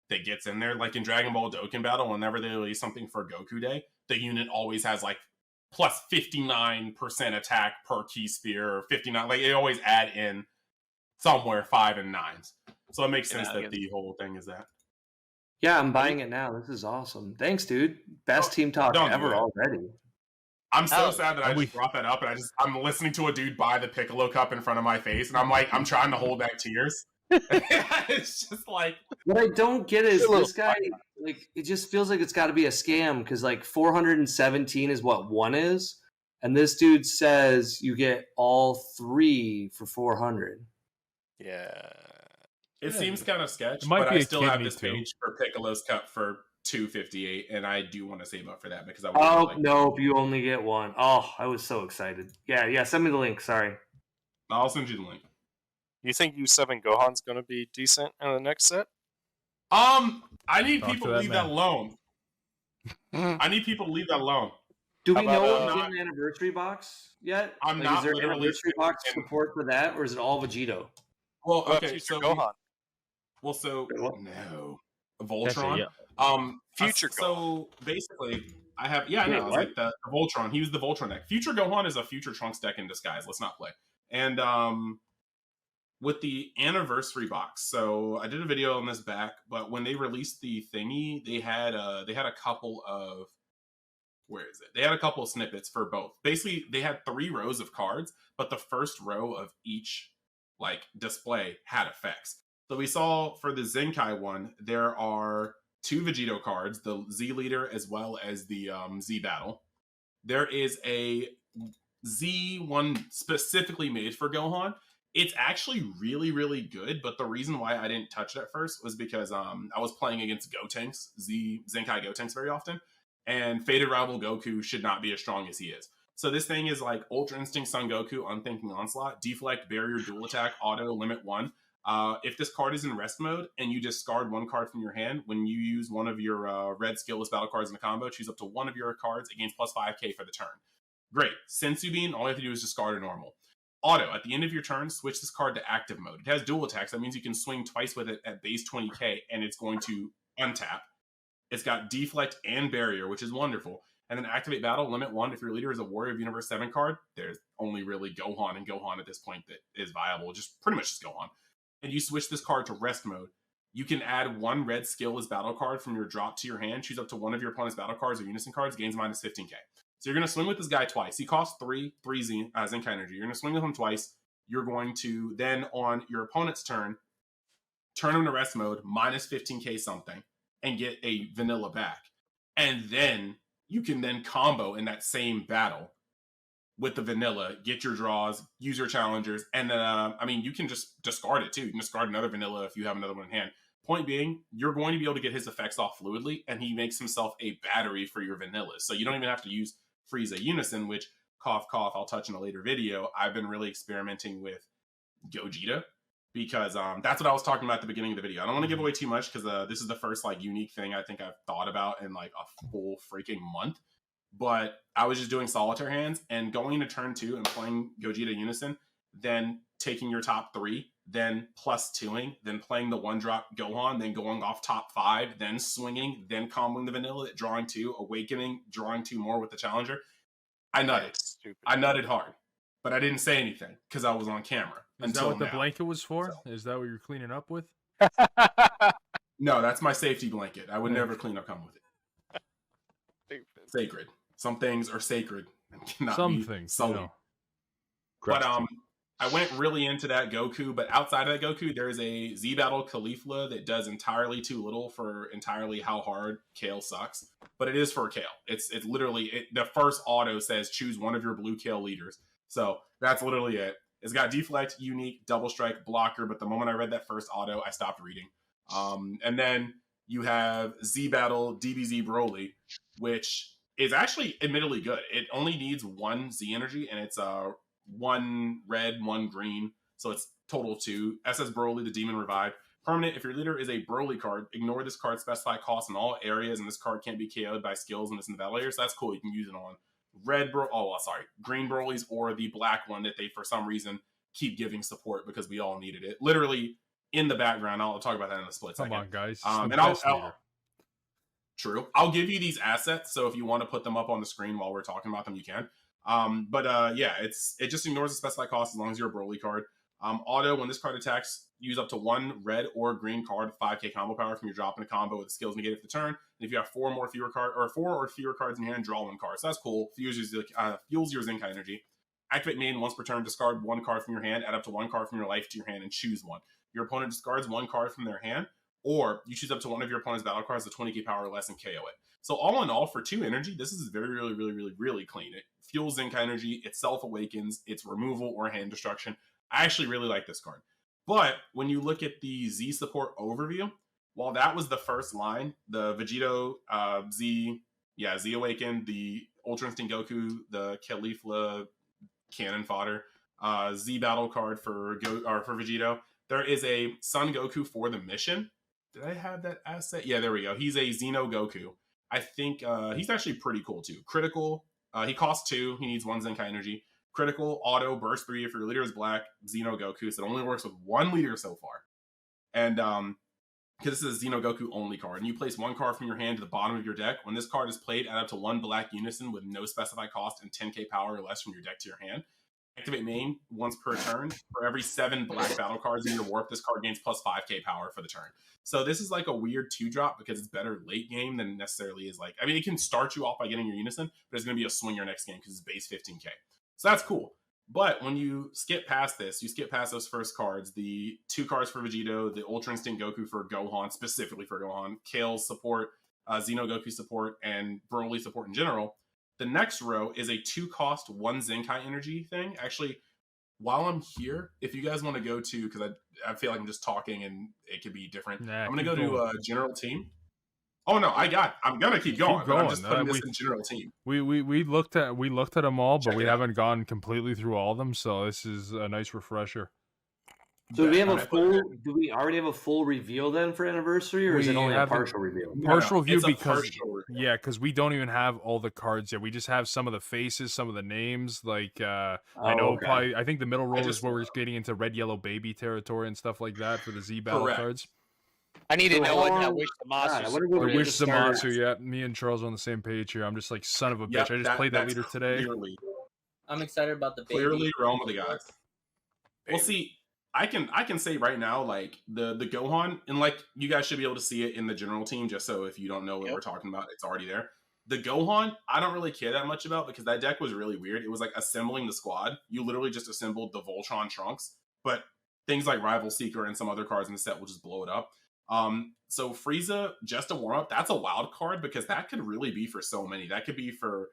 that gets in there. Like in Dragon Ball Dokkan Battle, whenever they release something for Goku Day, the unit always has like plus 59% attack per key sphere or 59. Like they always add in somewhere 5 and 9s. So it makes sense that the whole thing is that. Yeah, I'm buying it now. This is awesome. Thanks, dude. Best team talk don't do ever it. already. I'm so Oh, sad that I just brought that up, and I'm listening to a dude buy the Piccolo cup in front of my face, and I'm trying to hold back tears. It's just like What I don't get is this guy, like, it just feels like it's got to be a scam because, like, 417 is what one is, and this dude says you get all 3 for 400. Yeah. it seems kind of sketch, It might but be I a still have kidney, this too. page for Piccolo's cup for 258, and I do want to save up for that because I Oh, like, nope, you only get one. Oh, I was so excited. Yeah, send me the link. Sorry. I'll send you the link. You think U7 Gohan's gonna be decent in the next set? I need Talk people to to that leave man. that alone. I need people to leave that alone. Do How we know about, what we get an anniversary box yet? I'm Like, not is there an literally anniversary box in- support for that, or is it all Vegito? Well, What about okay, Future so Gohan? no, That's Voltron. a, Future So basically, I have it's what? like the Voltron. He was the Voltron deck. Future Gohan is a Future Trunks deck in disguise. Let's not play. And with the anniversary box, so I did a video on this back, but when they released the thingy, they had a couple of They had a couple of snippets for both. Basically, they had 3 rows of cards, but the first row of each like display had effects. So we saw for the Zenkai one, there are 2 Vegito cards, the Z Leader as well as the Z Battle. There is a Z one specifically made for Gohan. It's actually really, really good, but the reason why I didn't touch it at first was because I was playing against Gotenks, Zenkai Gotenks very often, and Fated Rival Goku should not be as strong as he is. So this thing is like Ultra Instinct Son Goku, Unthinking Onslaught, Deflect, Barrier, Dual Attack, Auto, Limit 1. If this card is in rest mode and you discard 1 card from your hand, when you use one of your red skillless battle cards in a combo, choose up to 1 of your cards, it gains plus 5k for the turn. Great. Sensu Bean, all you have to do is discard a normal. Auto, at the end of your turn, switch this card to active mode. It has dual attacks. That means you can swing twice with it at base 20k, and it's going to untap. It's got Deflect and Barrier, which is wonderful. And then Activate Battle, Limit 1. If your leader is a Warrior of Universe 7 card, there's only really Gohan and Gohan at this point that is viable. Just pretty much just Gohan. And you switch this card to Rest Mode. You can add 1 red skillless battle card from your drop to your hand. Choose up to 1 of your opponent's battle cards or Unison cards. Gains minus 15k. So you're going to swing with this guy twice. He costs 3 Zenkai energy. You're going to swing with him twice. You're going to then, on your opponent's turn him to Rest Mode, minus 15k something, and get a vanilla back. And then you can then combo in that same battle with the vanilla, get your draws, use your challengers, and then, you can just discard it too. You can discard another vanilla if you have another one in hand. Point being, you're going to be able to get his effects off fluidly, and he makes himself a battery for your vanillas. So you don't even have to use Frieza Unison, which, cough, cough, I'll touch in a later video. I've been really experimenting with Gogeta, because that's what I was talking about at the beginning of the video. I don't want to give away too much, because this is the first unique thing I think I've thought about in a full freaking month. But I was just doing solitaire hands and going into turn 2 and playing Gogeta Unison, then taking your top 3, then plus 2ing, then playing the 1-drop Gohan, then going off top 5, then swinging, then comboing the vanilla, drawing 2, awakening, drawing 2 more with the challenger. I nutted. I nutted hard. But I didn't say anything because I was on camera. Is that what the blanket was for? So. Is that what you're cleaning up with? No, that's my safety blanket. I would never clean up come with it. Sacred. Some things are sacred and cannot be sullied. You know. But I went really into that Goku, but outside of that Goku, there's a Z Battle Caulifla that does entirely too little for entirely how hard Kale sucks. But it is for Kale. It's literally the first auto says choose one of your blue Kale leaders. So that's literally it. It's got Deflect, Unique, Double Strike, Blocker, but the moment I read that first auto, I stopped reading. And then you have Z Battle DBZ Broly, which is actually admittedly good. It only needs 1 Z energy, and it's 1 red, 1 green, so it's total 2. SS Broly, the Demon Revived. Permanent, if your leader is a Broly card, ignore this card's specified cost in all areas, and this card can't be KO'd by skills in this in the battle area, so that's cool. You can use it on green Broly's or the black one that they, for some reason, keep giving support because we all needed it. Literally, in the background, I'll talk about that in a split second. Come on, guys. True. I'll give you these assets, so if you want to put them up on the screen while we're talking about them, you can. It just ignores the specified cost as long as you're a Broly card. Auto, when this card attacks, use up to 1 red or green card, 5k combo power from your drop in a combo with the skills negated for the turn. And if you have 4 or fewer cards in your hand, draw 1 card. So that's cool. Fuels your Zenkai energy. Activate main once per turn, discard 1 card from your hand, add up to 1 card from your life to your hand, and choose 1. Your opponent discards 1 card from their hand, or you choose up to 1 of your opponent's battle cards with 20k power or less and KO it. So all in all, for 2 energy, this is very, really, really, really, really clean. It fuels Zenkai energy, it self-awakens, it's removal or hand destruction. I actually really like this card. But when you look at the Z support overview, while that was the first line, the Vegito, Z Awakened, the Ultra Instinct Goku, the Caulifla cannon fodder, Z battle card for Vegito, there is a Son Goku for the mission. Did I have that asset? Yeah, there we go. He's a Xeno Goku. I think he's actually pretty cool too. Critical. He costs 2. He needs 1 Zenkai energy. Critical, auto, burst 3 if your leader is black, Xeno Goku. So it only works with 1 leader so far. And because this is a Xeno Goku only card, and you place 1 card from your hand to the bottom of your deck. When this card is played, add up to 1 black Unison with no specified cost and 10k power or less from your deck to your hand. activate main once per turn. For every 7 black battle cards in your warp, this card gains plus 5k power for the turn. So this is like a weird 2-drop because it's better late game than necessarily is like. I mean, it can start you off by getting your unison, but it's going to be a swinger next game because it's base 15k. So that's cool. But when you skip past this, you skip past those first cards, the 2 cards for Vegito, the Ultra Instinct Goku for Gohan, specifically for Gohan, Kale's support, Xeno Goku support, and Broly support in general. The next row is a 2-cost 1 Zenkai energy thing. Actually, while I'm here, if you guys want to go to, because I feel like I'm just talking and it could be different. Nah, I'm going to go going. to general team. Oh no, I'm gonna keep going. But I'm just putting this in general team. We looked at them all, but Check we it out. haven't gone completely through all of them. So this is a nice refresher. So do we have a Alright, full? Do we already have a full reveal then for anniversary, or is We it only a haven't- partial reveal? Partial review it's a because partial review. yeah, because we don't even have all the cards yet. We just have some of the faces, some of the names. Like I know okay. probably I think the middle row is just- where we're getting into red yellow baby territory and stuff like that for the Z battle Correct. cards. I need to So know how what long- that Wish the God, Monster I wonder what Or we get Wish to start. Zamatsu, yeah. Me and Charles are on the same page here. I'm just like son of a bitch. Yep, I just played that that's leader today. Clearly, I'm excited about the baby. clearly realm of the gods. Well, see, I can say right now, like the Gohan, and like you guys should be able to see it in the general team. Just so if you don't know what we're talking about, it's already there. The Gohan, I don't really care that much about because that deck was really weird. It was like assembling the squad. You literally just assembled the Voltron Trunks, but things like Rival Seeker and some other cards in the set will just blow it up. So Frieza, just a warm up, that's a wild card because that could really be for so many. That could be for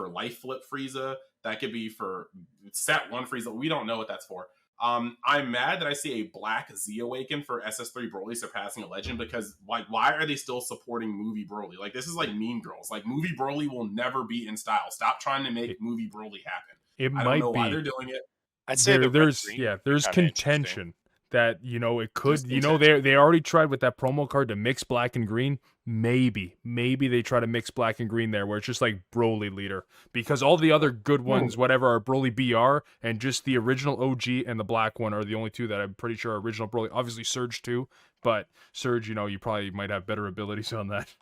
Life Flip Frieza. That could be for Set 1 Frieza. We don't know what that's for. I'm mad that I see a black Z Awaken for SS3 Broly surpassing a legend because like why are they still supporting movie Broly? Like this is like Mean Girls. Like movie Broly will never be in style. Stop trying to make movie Broly happen. It I don't might know why be. they're doing it. I'd say There's red-green there's kinda interesting. contention that it could There's they already tried with that promo card to mix black and green. Maybe they try to mix black and green there where it's just like Broly leader because all the other good ones whatever are Broly BR and just the original OG and the black one are the only two that I'm pretty sure are original Broly. Obviously Surge too, but Surge you probably might have better abilities on that.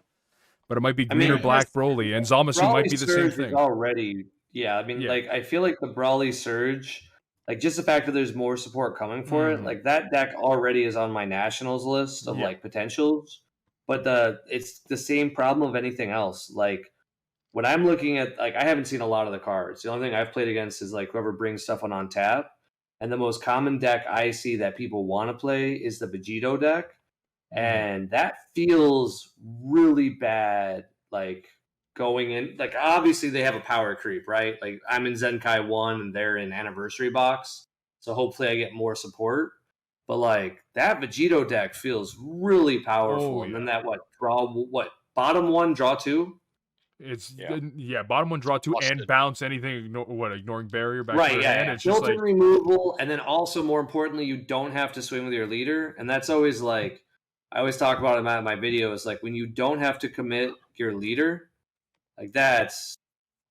But it might be green or black Broly and Zamasu might be the same Surge thing. is already, yeah. I mean, Yeah. like I feel like the Brawly Surge, like just the fact that there's more support coming for it, like that deck already is on my nationals list of Yeah. like potentials. But it's the same problem of anything else. Like when I'm looking at, like I haven't seen a lot of the cards. The only thing I've played against is like whoever brings stuff on tap. And the most common deck I see that people want to play is the Vegito deck. And that feels really bad, like going in. Like obviously they have a power creep, right? Like I'm in Zenkai 1 and they're in Anniversary Box. So hopefully I get more support. But like that Vegito deck feels really powerful. Oh, And then that bottom 1, draw 2? It's Yeah. bottom 1 draw 2 Flushed and it. bounce anything ignoring barrier back Right, to the yeah, hand. yeah. It's just Filter like removal, and then also more importantly, you don't have to swing with your leader, and that's always like I always talk about it in my videos. Like when you don't have to commit your leader, like that's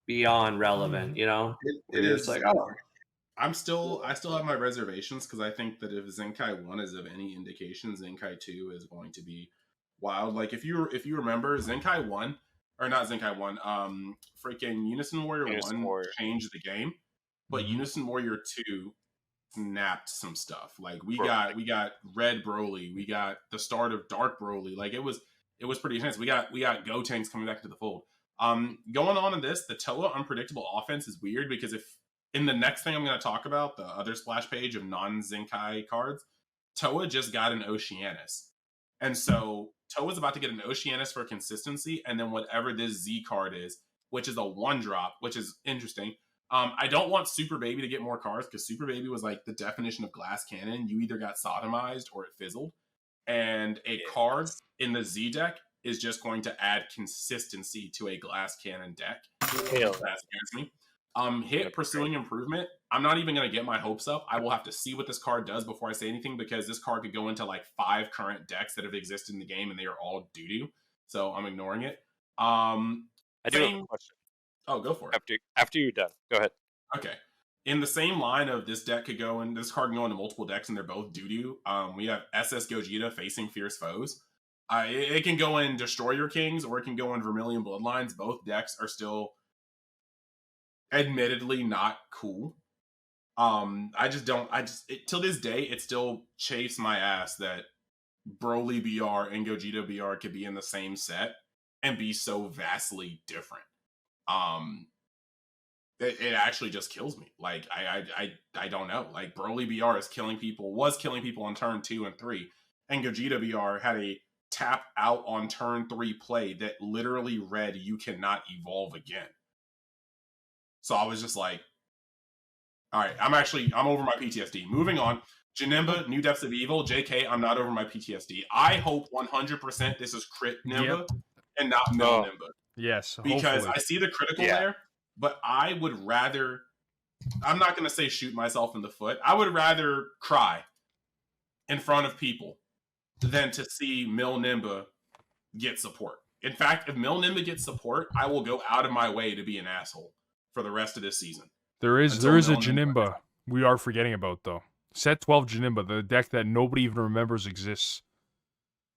beyond relevant. It You're is just like, oh, I still have my reservations because I think that if Zenkai 1 is of any indication, Zenkai 2 is going to be wild. Like if you remember Zenkai 1 or not Zenkai 1, freaking Unison Warrior Unison 1 Warrior. changed the game, but Unison Warrior 2 snapped some stuff. Like we got Red Broly, we got the start of Dark Broly. Like it was pretty intense. We got Gotenks coming back into the fold. Going on in this, the Toa unpredictable offense is weird because if in the next thing I'm going to talk about, the other splash page of non-Zenkai cards, Toa just got an Oceanus. And so Toa's about to get an Oceanus for consistency, and then whatever this Z card is, which is a 1-drop, which is interesting. I don't want Super Baby to get more cards because Super Baby was like the definition of glass cannon. You either got sodomized or it fizzled. And a card in the Z deck is just going to add consistency to a glass cannon deck. Hell. That scares me. Hit Pursuing Improvement. I'm not even going to get my hopes up. I will have to see what this card does before I say anything because this card could go into like 5 current decks that have existed in the game and they are all doo-doo. So I'm ignoring it. I do have a question. Oh, go for it. After you're done, go ahead. Okay. In the same line of this deck could go in, this card can go into multiple decks and they're both doo-doo. We have SS Gogeta facing Fierce Foes. It can go in Destroyer Kings or it can go in Vermilion Bloodlines. Both decks are still admittedly not cool. I just don't. Till this day, it still chafes my ass that Broly BR and Gogeta BR could be in the same set and be so vastly different. It actually just kills me. Like I don't know. Like Broly BR was killing people on turn 2 and 3, and Gogeta BR had a tap out on turn 3 play that literally read "You cannot evolve again." So I was just like, all right, I'm over my PTSD. Moving on. Janemba, New Depths of Evil, JK, I'm not over my PTSD. I hope 100% this is crit Nimba and not middle Nimba. Yes, because hopefully. I see the critical there, but I would rather, I'm not going to say shoot myself in the foot. I would rather cry in front of people than to see Mil Nimba get support. In fact, if Mil Nimba gets support, I will go out of my way to be an asshole for the rest of this season. There is a Janemba we are forgetting about, though. Set 12 Janemba, the deck that nobody even remembers exists.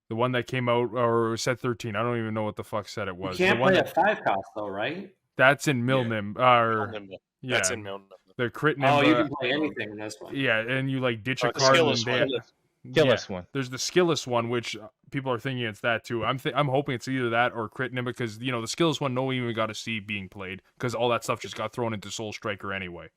The one that came out, or set 13. I don't even know what the fuck set it was. You can't the one play that, a 5-cost, though, right? That's in Milnim. Yeah. That's in Milnim. The crit Nimba. Oh, you can play anything in this one. Yeah, and you like ditch a the card. skillless And one. Skillless one. There's the skillless one, which people are thinking it's that too. I'm hoping it's either that or crit Nimba, because the skillless one no one even got to see being played, because all that stuff just got thrown into Soul Striker anyway.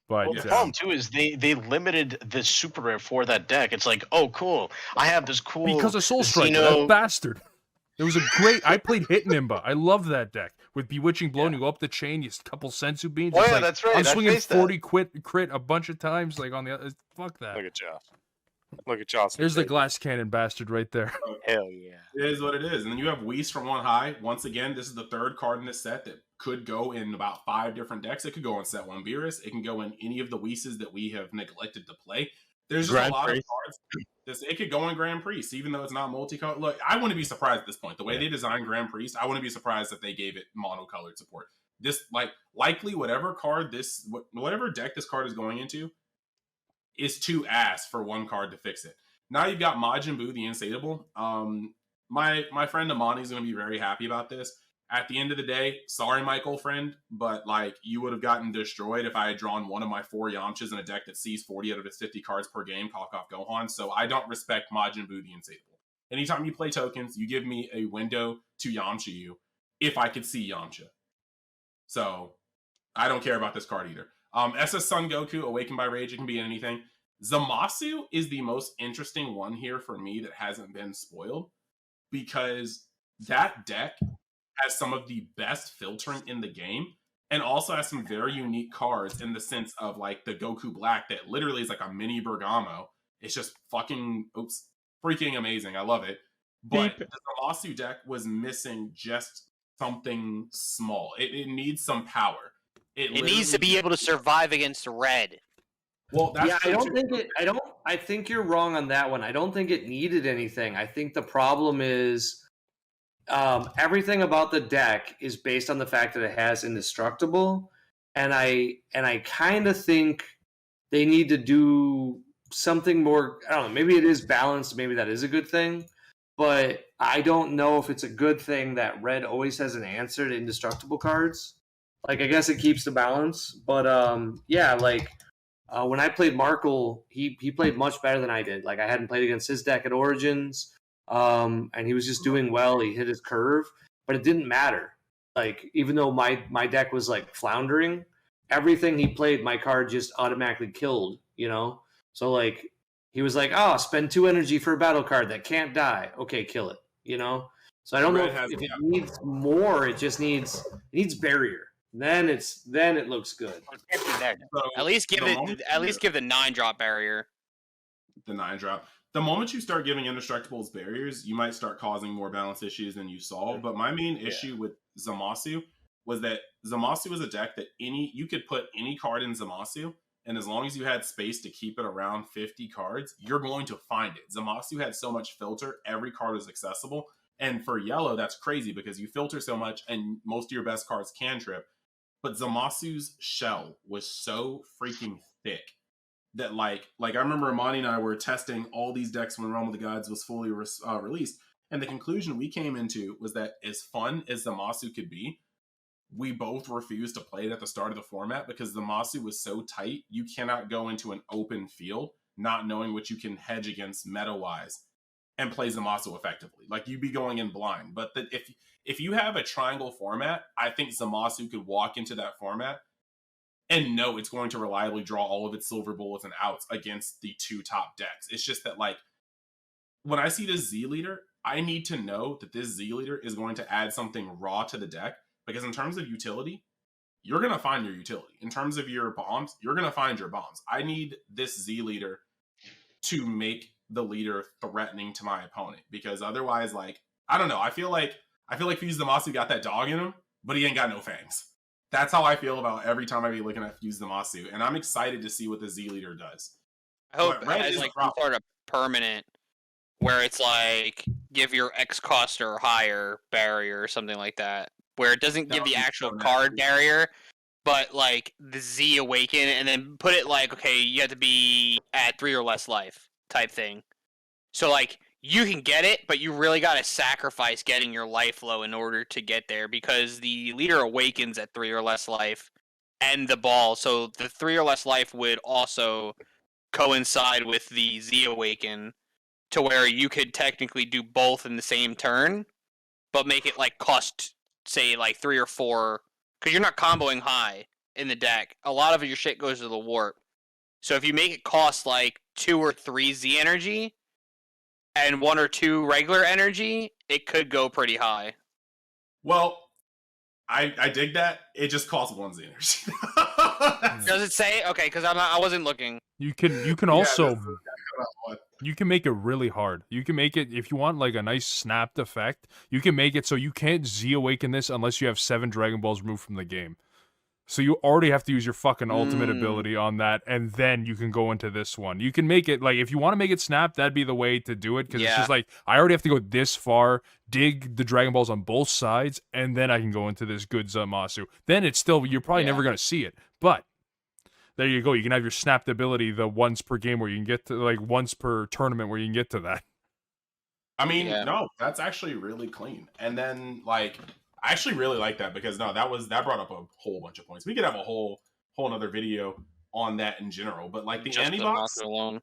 But the problem too is they limited the super rare for that deck. It's like, oh cool, I have this cool because of Soul Striker, that bastard. It was a great. I played Hit Nimba. I loved that deck with Bewitching Blow. And you go up the chain, you couple Sensu beans. Oh it's yeah, like, that's right. I'm swinging 40 crit a bunch of times, like on the other. Fuck that. Look at Josh. Look at Josh. There's the glass cannon bastard right there. Hell yeah. It is what it is. And then you have Whis from On High. Once again, this is the third card in this set that could go in about 5 different decks. It could go in set 1 Beerus. It can go in any of the Whis that we have neglected to play. There's just a lot of cards. It could go in Grand Priest, even though it's not multicolored. Look, I wouldn't be surprised at this point. The way they designed Grand Priest, I wouldn't be surprised if they gave it monocolored support. This, likely whatever deck this card is going into is too ass for one card to fix it. Now you've got Majin Buu, the Insatiable. My friend Amani's going to be very happy about this. At the end of the day, sorry, Michael, friend, but you would have gotten destroyed if I had drawn one of my 4 Yamchas in a deck that sees 40 out of its 50 cards per game, Cock off Gohan. So I don't respect Majin Buu, the Insatiable. Anytime you play tokens, you give me a window to Yamcha you if I could see Yamcha. So I don't care about this card either. SS Son Goku, Awakened by Rage, it can be anything. Zamasu is the most interesting one here for me that hasn't been spoiled, because that deck has some of the best filtering in the game, and also has some very unique cards in the sense of the Goku Black that literally is like a mini Bergamo. It's just freaking amazing. I love it. But the Zamasu deck was missing just something small. It needs some power. It needs to be able to survive against red. Well, that's I think you're wrong on that one. I don't think it needed anything. I think the problem is everything about the deck is based on the fact that it has Indestructible, and I kind of think they need to do something more. I don't know. Maybe it is balanced. Maybe that is a good thing, but I don't know if it's a good thing that red always has an answer to Indestructible cards. I guess it keeps the balance, but when I played Markle, he played much better than I did. I hadn't played against his deck at Origins. And he was just doing well. He hit his curve, but it didn't matter. Even though my deck was floundering, everything he played, my card just automatically killed, So he was spend 2 energy for a battle card that can't die. Okay, kill it, So I don't know if it needs more. It just needs barrier. Then it looks good. So at least give the 9-drop barrier. The 9-drop. The moment you start giving Indestructibles barriers, you might start causing more balance issues than you solve. But my main issue with Zamasu was that Zamasu was a deck that you could put any card in Zamasu, and as long as you had space to keep it around 50 cards, you're going to find it. Zamasu had so much filter, every card was accessible. And for yellow, that's crazy because you filter so much and most of your best cards can trip. But Zamasu's shell was so freaking thick that I remember Amani and I were testing all these decks when Realm of the Gods was fully released, and the conclusion we came into was that as fun as Zamasu could be, we both refused to play it at the start of the format because the Zamasu was so tight, you cannot go into an open field not knowing what you can hedge against meta-wise and play Zamasu effectively. Like, you'd be going in blind. But if you have a triangle format, I think Zamasu could walk into that format and know it's going to reliably draw all of its silver bullets and outs against the two top decks. It's just that, like, when I see this Z leader, I need to know that this Z leader is going to add something raw to the deck, because in terms of utility, you're going to find your utility. In terms of your bombs, you're going to find your bombs. I need this Z leader to make the leader threatening to my opponent, because otherwise, like, I don't know. I feel like Fuse Zamasu got that dog in him, but he ain't got no fangs. That's how I feel about every time I be looking at Fuse Zamasu, and I'm excited to see what the Z leader does. I hope it has like some sort of permanent where it's like give your X cost or higher barrier or something like that, where it doesn't give the actual card barrier, but like the Z awaken, and then put it like, okay, you have to be at 3 or less life type thing. So like you can get it, but you really got to sacrifice getting your life low in order to get there, because the leader awakens at 3 or less life and the ball. So the 3 or less life would also coincide with the Z awaken, to where you could technically do both in the same turn, but make it like cost, say, like 3 or 4, because you're not comboing high in the deck. A lot of your shit goes to the warp. So if you make it cost like 2 or 3 Z energy and 1 or 2 regular energy, it could go pretty high. Well, I dig that. It just costs 1 Z energy. Does it say? Okay, because I wasn't looking. You can also you can make it really hard. You can make it, if you want like a nice snapped effect, you can make it so you can't Z awaken this unless you have 7 Dragon Balls removed from the game. So you already have to use your fucking ultimate ability on that, and then you can go into this one. You can make it, like, if you want to make it snap, that'd be the way to do it, because it's just like, I already have to go this far, dig the Dragon Balls on both sides, and then I can go into this good Zamasu. Then it's still, you're probably never going to see it, but there you go. You can have your snapped ability the once per game where you can get to, like, once per tournament where you can get to that. I mean, no, that's actually really clean. And then, like, I actually really like that, because no, that brought up a whole bunch of points. We could have a whole another video on that in general. But like the anti-box alone.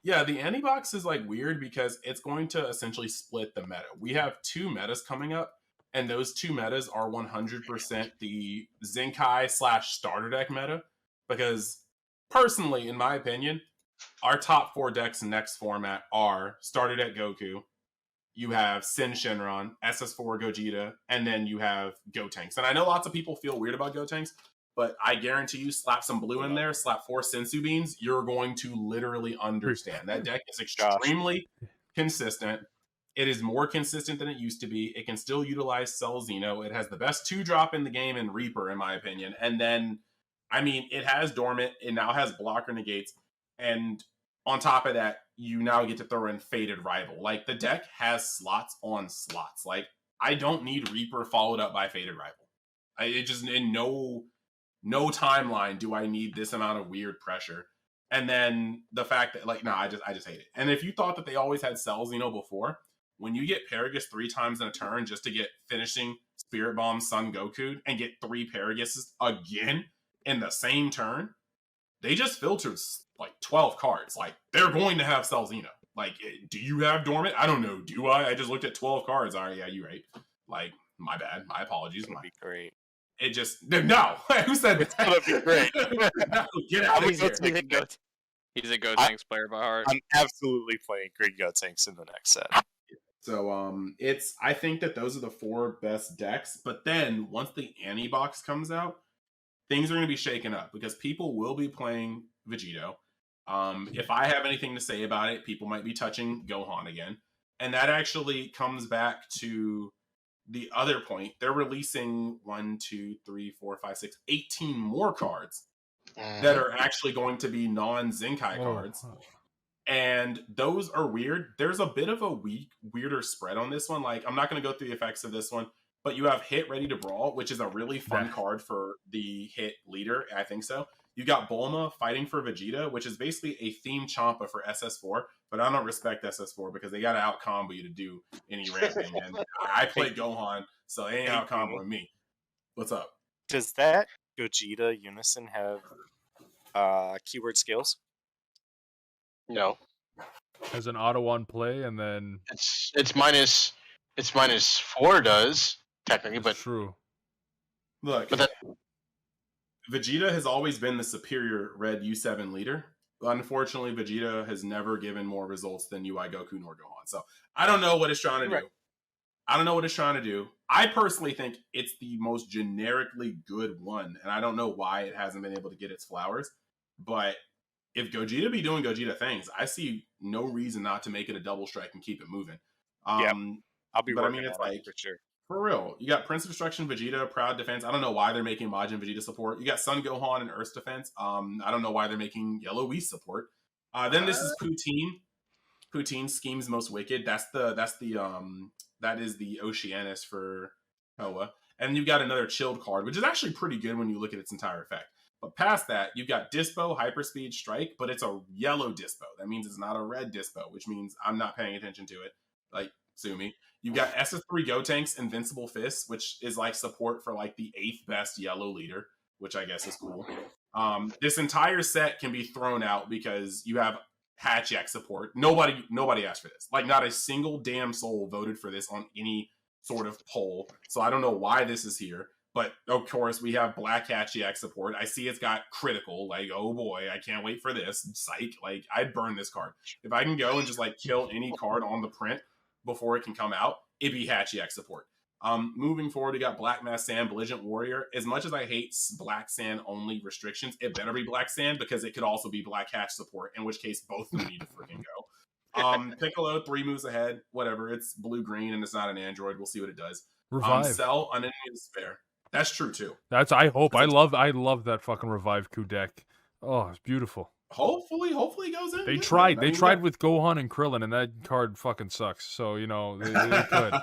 Yeah, the anti-box is like weird because it's going to essentially split the meta. We have 2 metas coming up, and those 2 metas are 100% the Zenkai / starter deck meta. Because personally, in my opinion, our top 4 decks in next format are starter deck Goku, you have Sin Shenron, SS4 Gogeta, and then you have Gotenks. And I know lots of people feel weird about Gotenks, but I guarantee you, slap some blue in there, slap 4 Sensu Beans, you're going to literally understand. That deck is extremely consistent. It is more consistent than it used to be. It can still utilize Cell Xeno. It has the best 2-drop in the game in Reaper, in my opinion. And then, I mean, it has Dormant. It now has Blocker Negates. And on top of that, you now get to throw in Fated Rival. Like, the deck has slots on slots. Like, I don't need Reaper followed up by Fated Rival. It just, in no timeline do I need this amount of weird pressure. And then the fact that, like, no, I just hate it. And if you thought that they always had Cell Xeno before, when you get Paragus 3 times in a turn just to get finishing Spirit Bomb Son Goku and get 3 Paraguses again in the same turn, they just filtered like 12 cards. Like, they're going to have Cell Xeno. Like, do you have Dormant? I don't know. Do I? I just looked at 12 cards. All right, yeah, you're right. Like, my bad. My apologies. That'd be great. It just, no. Who said that? That'd be great. No, get out of here. He's a Gotenks player by heart. I'm absolutely playing Great Gotenks in the next set. So I think that those are the 4 best decks. But then once the Annie box comes out, things are going to be shaken up because people will be playing Vegito. If I have anything to say about it, people might be touching Gohan again. And that actually comes back to the other point. They're releasing 18 more cards that are actually going to be non-Zenkai cards. And those are weird. There's a bit of a weirder spread on this one. Like, I'm not going to go through the effects of this one, but you have Hit Ready to Brawl, which is a really fun card for the Hit leader. I think so. You got Bulma fighting for Vegeta, which is basically a themed Champa for SS4, but I don't respect SS4 because they got to out-combo you to do any ramping. And I play Gohan, so they ain't out-comboing me. What's up? Does that Gogeta Unison have keyword skills? No, As an auto on play, and then it's -4 does technically, it's but true. Look, that Vegeta has always been the superior red U7 leader. Unfortunately, Vegeta has never given more results than UI Goku nor Gohan. So I don't know what it's trying to do. Right. I don't know what it's trying to do. I personally think it's the most generically good one, and I don't know why it hasn't been able to get its flowers. But if Gogeta be doing Gogeta things, I see no reason not to make it a double strike and keep it moving. Yeah. I'll be but I working mean, it's on it like for sure. for real. You got Prince of Destruction, Vegeta, Proud Defense. I don't know why they're making Majin Vegeta support. You got Sun Gohan and Earth Defense. I don't know why they're making Yellow Whis support. Then this is Poutine. Poutine's Scheme's Most Wicked. That is the Oceanus for Koa. And you've got another Chilled card, which is actually pretty good when you look at its entire effect. But past that, you've got Dispo, Hyperspeed, Strike, but it's a yellow Dispo. That means it's not a red Dispo, which means I'm not paying attention to it. Like, sue me. You've got SS3 Gotenks, Invincible Fists, which is like support for like the 8th best yellow leader, which I guess is cool. This entire set can be thrown out because you have Hatchiak support. Nobody asked for this. Like, not a single damn soul voted for this on any sort of poll. So I don't know why this is here. But of course, we have Black Hatchiak support. I see it's got critical. Like, oh boy, I can't wait for this. Psych. Like, I'd burn this card. If I can go and just like kill any card on the print before it can come out, it'd be Hatchiak support. Moving forward, we got Black Mass Sand, Belligerent Warrior. As much as I hate Black Sand only restrictions, it better be Black Sand because it could also be Black Hatch support, in which case both of them need to freaking go. Piccolo, 3 moves ahead, whatever. It's blue-green and it's not an android. We'll see what it does. Revive. Cell, Unending Despair. That's true too. I love that fucking Revive Coup deck. Oh, it's beautiful. Hopefully it goes in. They tried with Gohan and Krillin, and that card fucking sucks. So, you know, they could.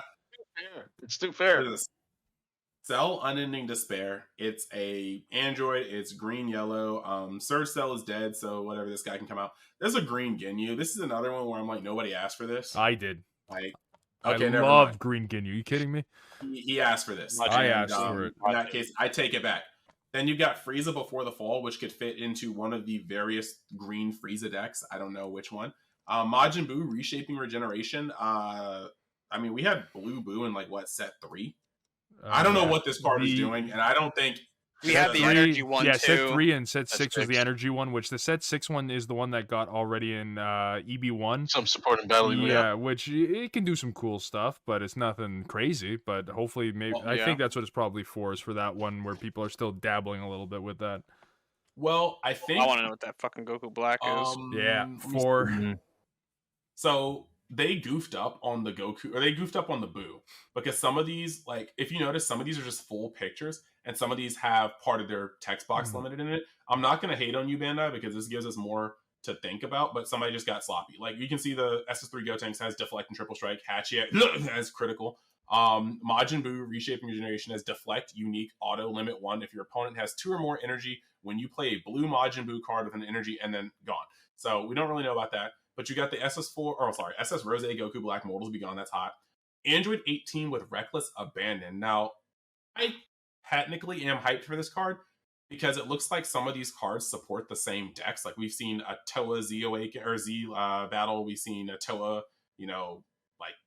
It's too fair. Cell, Unending Despair. It's a android. It's green yellow. Surge Cell is dead, so whatever, this guy can come out. There's a green Ginyu. This is another one where I'm like, nobody asked for this. I did. Like, okay, I love green Ginyu. Are you kidding me? He asked for this. I asked for it. In that case, I take it back. Then you've got Frieza Before the Fall, which could fit into one of the various green Frieza decks. I don't know which one. Majin Buu, Reshaping Regeneration. I mean, we had Blue Buu in set 3. I don't know what this card is doing, and I don't think we had the energy one too. Set 3 and set 6 was the energy one, which the set 6 one is the one that got already in EB1. Some support in battle. Yeah, which it can do some cool stuff, but it's nothing crazy. But hopefully, I think that's what it's probably for, is for that one where people are still dabbling a little bit with that. Well, I think I want to know what that fucking Goku Black is. Yeah, So they goofed up on the Goku, or they goofed up on the Buu, because some of these, if you notice, some of these are just full pictures, and some of these have part of their text box limited in it. I'm not going to hate on you, Bandai, because this gives us more to think about, but somebody just got sloppy. Like, you can see the SS3 Gotenks has Deflect and Triple Strike, Hatchiak has Critical, Majin Buu Reshaping Regeneration has Deflect, Unique, Auto, Limit 1 if your opponent has 2 or more energy when you play a blue Majin Buu card with an energy, and then gone. So we don't really know about that. But you got the SS Rose Goku Black Mortals Be Gone. That's hot. Android 18 with Reckless Abandon. Now, I technically am hyped for this card because it looks like some of these cards support the same decks. Like, we've seen a Toa Z battle. We've seen a Toa,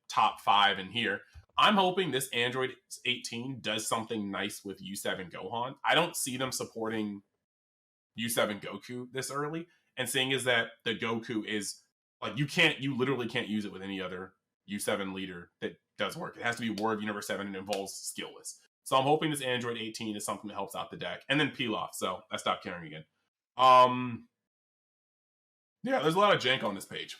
top 5 in here. I'm hoping this Android 18 does something nice with U7 Gohan. I don't see them supporting U7 Goku this early. And seeing is that the Goku is you literally can't use it with any other U7 leader that does work. It has to be War of Universe 7 and involves skillless. So I'm hoping this Android 18 is something that helps out the deck. And then Pilaf, so I stopped caring again. Yeah, there's a lot of jank on this page.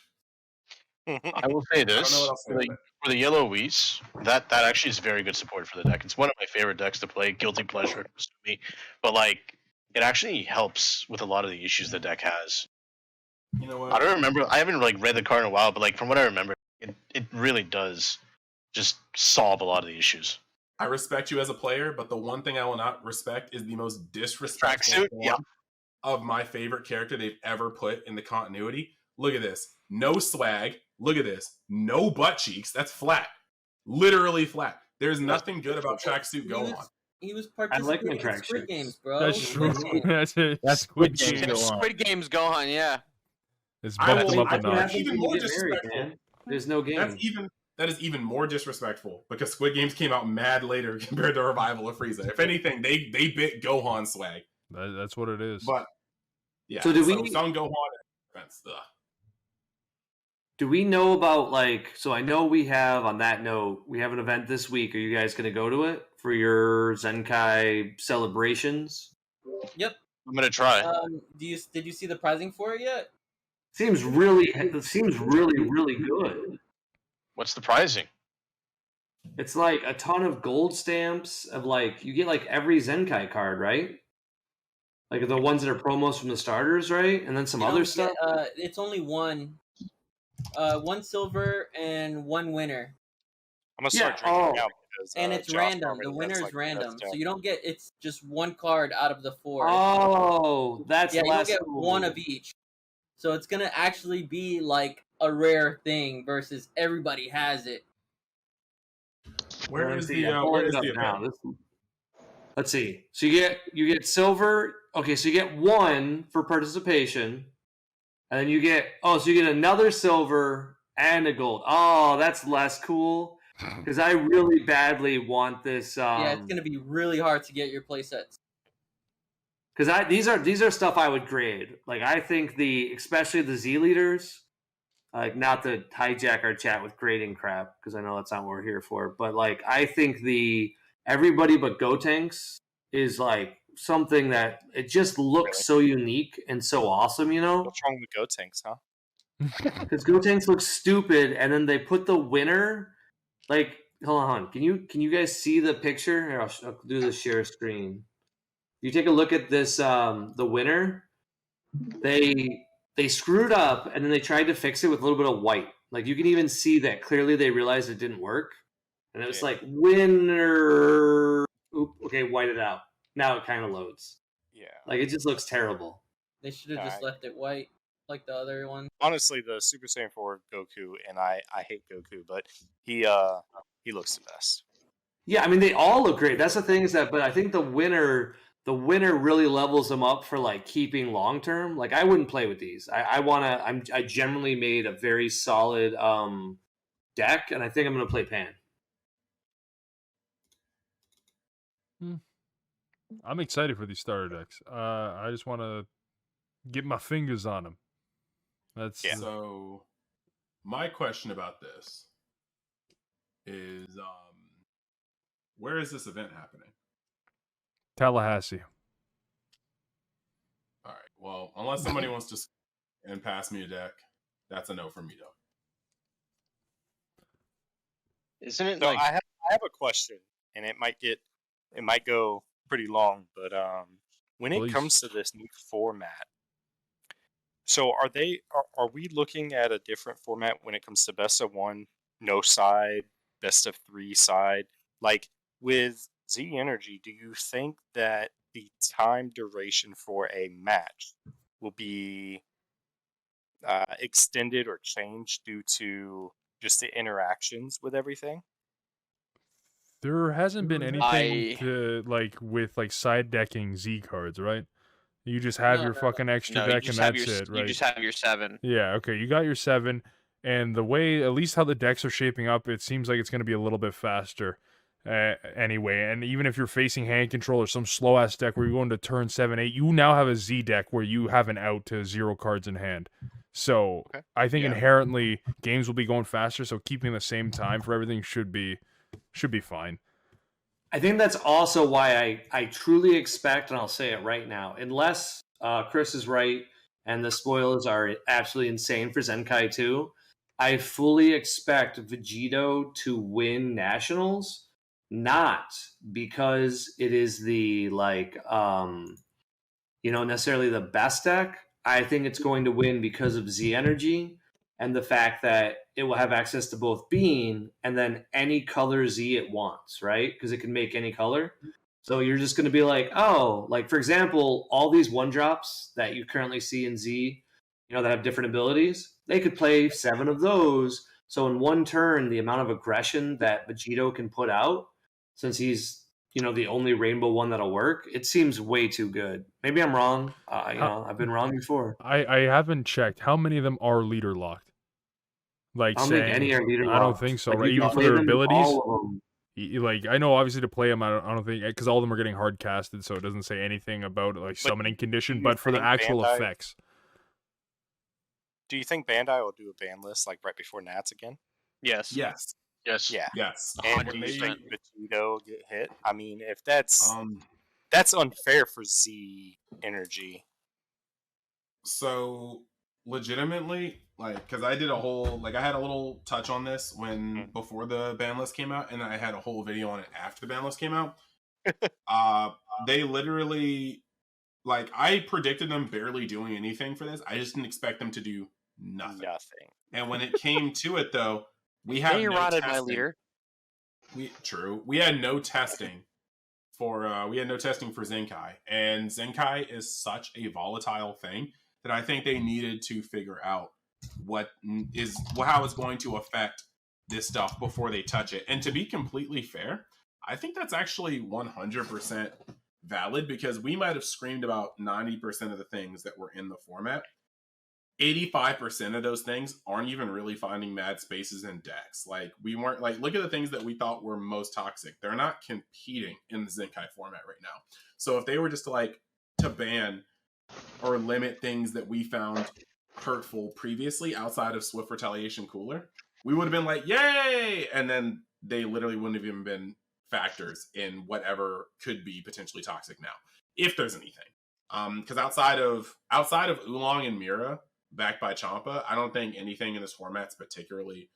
I will say this. For the Yellow Whis, that actually is very good support for the deck. It's one of my favorite decks to play, guilty pleasure to me. But it actually helps with a lot of the issues the deck has. You know what? I don't remember. I haven't read the card in a while, but from what I remember, it really does just solve a lot of the issues. I respect you as a player, but the one thing I will not respect is the most disrespectful form of my favorite character they've ever put in the continuity. Look at this. No swag. Look at this. No butt cheeks. That's flat. Literally flat. There's nothing good about Tracksuit Gohan. He was I like my participating in track Squid chicks. Games, bro. That's true. That's it. That's Squid Squid Games. Game. Go on. Squid Games Gohan, yeah. It's I bumped will- him up I a will- What notch. happens even when more you get married, disrespectful. man? There's no game. That is even more disrespectful because Squid Games came out mad later compared to Revival of Frieza. If anything, they bit Gohan swag. That's what it is. But yeah, So did we- Son Gohan? Do we know about so I know we have on that note, we have an event this week. Are you guys going to go to it for your Zenkai celebrations? Yep. I'm gonna try. Did you see the pricing for it yet? It seems really good. What's the pricing? It's like a ton of gold stamps of you get every Zenkai card, right? Like the ones that are promos from the starters, right? And then some You other don't stuff. get- it's only one silver and one winner, I'm gonna start drinking now because and it's Josh random. already The has, winner is like, random, Redstone. so you don't get. It's just one card out of the 4. Oh, that's yeah, you don't less get cool. one of each. So it's gonna actually be like a rare thing versus everybody has it. Where is the now? Let's see. So you get silver. Okay, so you get 1 for participation, and then you get another silver and a gold. Oh, that's less cool because I really badly want this. Yeah, it's gonna be really hard to get your playsets. Because these are stuff I would grade. Like I think especially the Z leaders, not to hijack our chat with grading crap because I know that's not what we're here for. But I think the everybody but Gotenks is something that it just looks so unique and so awesome. What's wrong with Gotenks, huh? Because Gotenks look stupid, and then they put the winner. Hold on, can you guys see the picture? Here, I'll do the share screen. You take a look at this, the winner. They screwed up, and then they tried to fix it with a little bit of white. You can even see that clearly they realized it didn't work, and it was winner. Oop, okay, white it out. Now it kind of loads. Yeah. It just looks terrible. They should have just left it white like the other one. Honestly, the Super Saiyan 4 Goku, and I hate Goku, but he looks the best. Yeah, I mean they all look great. That's the thing but I think the winner really levels them up for keeping long term. I wouldn't play with these. I generally made a very solid deck, and I think I'm gonna play Pan. I'm excited for these starter decks. I just want to get my fingers on them. So my question about this is where is this event happening? Tallahassee. All right. Well, unless somebody wants to and pass me a deck, that's a no for me, though. Isn't it So like I have a question, and it might go pretty long, but when Please. it comes to this new format, so are we looking at a different format when it comes to best of 1, no side, best of 3 side? With Z Energy, do you think that the time duration for a match will be extended or changed due to just the interactions with everything? There hasn't been anything with side decking Z cards, right? You just have your fucking extra No, you deck just and have that's your- it, right? You just have your 7. Yeah, okay, you got your 7, and the way, at least how the decks are shaping up, it seems like it's going to be a little bit faster anyway. And even if you're facing hand control or some slow-ass deck where you're going to turn 7, 8, you now have a Z deck where you have an out to 0 cards in hand. So I think inherently games will be going faster, so keeping the same time for everything should be fine. I think that's also why I truly expect, and I'll say it right now, unless Chris is right and the spoilers are absolutely insane for Zenkai 2, I fully expect Vegito to win Nationals, not because it is the necessarily the best deck. I think it's going to win because of Z Energy and the fact that it will have access to both Bean and then any color Z it wants, right? Because it can make any color. So you're just going to be for example, all these 1-drops that you currently see in Z, that have different abilities, they could play 7 of those. So in one turn, the amount of aggression that Vegito can put out, since he's the only rainbow one that'll work, it seems way too good. Maybe I'm wrong. I've been wrong before. I haven't checked. How many of them are leader locked? Like I don't saying, think any are leader I don't locked. think so, Like, right? you can Even for play their them, abilities? all of them. Like, I know obviously to play them, I don't think, because all of them are getting hard casted, so it doesn't say anything about like summoning condition, you but for the think actual Bandai- effects. Do you think Bandai will do a ban list like right before Nats again? Yes. Yes. Yes. Yeah. Yes. And do you 100%. think Vegito get hit? I mean, if that's Um. unfair for Z Energy. So legitimately, like, because I did a whole, like, I had a little touch on this when before the ban list came out, and I had a whole video on it after the ban list came out. They literally, like, I predicted them barely doing anything for this. I just didn't expect them to do nothing. And when it came to it, though, we had They no rotted testing. my leader. We had no testing for Zenkai, and Zenkai is such a volatile thing that I think they needed to figure out how it's going to affect this stuff before they touch it. And to be completely fair, I think that's actually 100% valid, because we might have screamed about 90% of the things that were in the format. 85% of those things aren't even really finding mad spaces in decks. Like, we weren't, like, look at the things that we thought were most toxic. They're not competing in the Zenkai format right now. So if they were just to ban or limit things that we found hurtful previously outside of Swift Retaliation Cooler, we would have been like, yay! And then they literally wouldn't have even been factors in whatever could be potentially toxic now, if there's anything. Because outside of Oolong and Mira, backed by Champa, I don't think anything in this format's particularly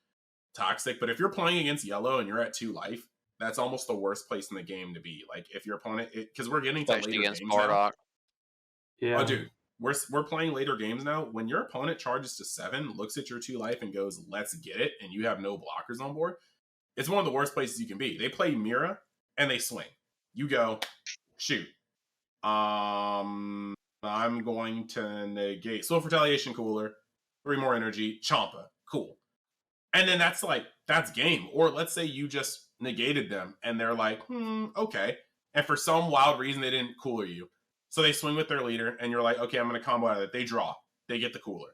toxic. But if you're playing against yellow and you're at 2 life, that's almost the worst place in the game to be. Like, if your opponent, because we're getting to Especially later against games Bardock. now. Yeah. Oh, dude, we're playing later games now. When your opponent charges to 7, looks at your 2 life, and goes, "Let's get it," and you have no blockers on board, it's one of the worst places you can be. They play Mira and they swing. You go, shoot. I'm going to negate Swift Retaliation Cooler, 3 more energy, Champa, cool. And then that's game. Or let's say you just negated them and they're like, okay. And for some wild reason they didn't cooler you. So they swing with their leader and you're like, okay, I'm going to combo out of it. They draw. They get the cooler.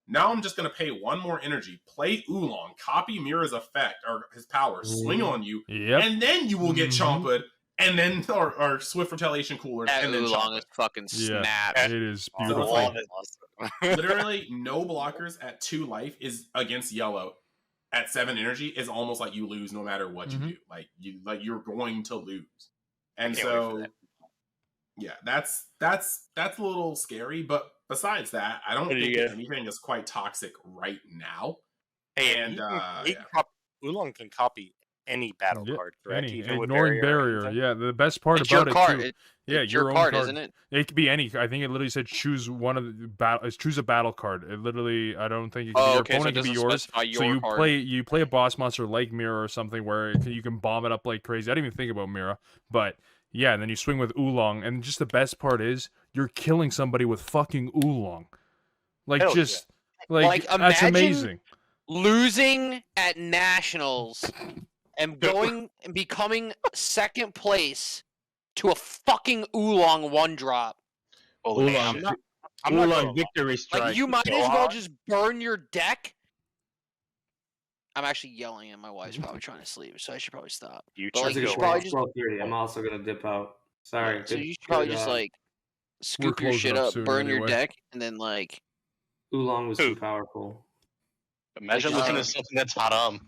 Now I'm just going to pay 1 more energy, play Oolong, copy Mira's effect or his power, swing on you, and then you will get Chompa'd. And then, or Swift Retaliation Coolers, That and then Oolong is fucking snap. It is beautiful. Literally, no blockers at 2 life is against yellow. At 7 energy is almost like you lose no matter what you do. You're going to lose. And so, yeah, that's a little scary. But besides that, I don't think anything is quite toxic right now. Hey, and Oolong can copy any battle card, correct? Even with ignoring barrier. Yeah, the best part about it too. It's your own card, isn't it? It could be any. I think it literally said choose one of the battle. Choose a battle card. It literally, I don't think it can be your opponent. It can be yours. So you play a boss monster like Mira or something where you can bomb it up like crazy. I didn't even think about Mira, but yeah, and then you swing with Oolong, and just the best part is you're killing somebody with fucking Oolong. That's amazing. Losing at nationals and going and becoming 2nd place to a fucking Oolong 1-drop. Oolong victory strike. Like, you might as well just burn your deck. I'm actually yelling and my wife's probably trying to sleep, so I should probably stop. I'm also gonna dip out. Sorry. So you should probably just scoop your shit up, burn your deck, and then Oolong was too powerful. Imagine looking at something that's haram.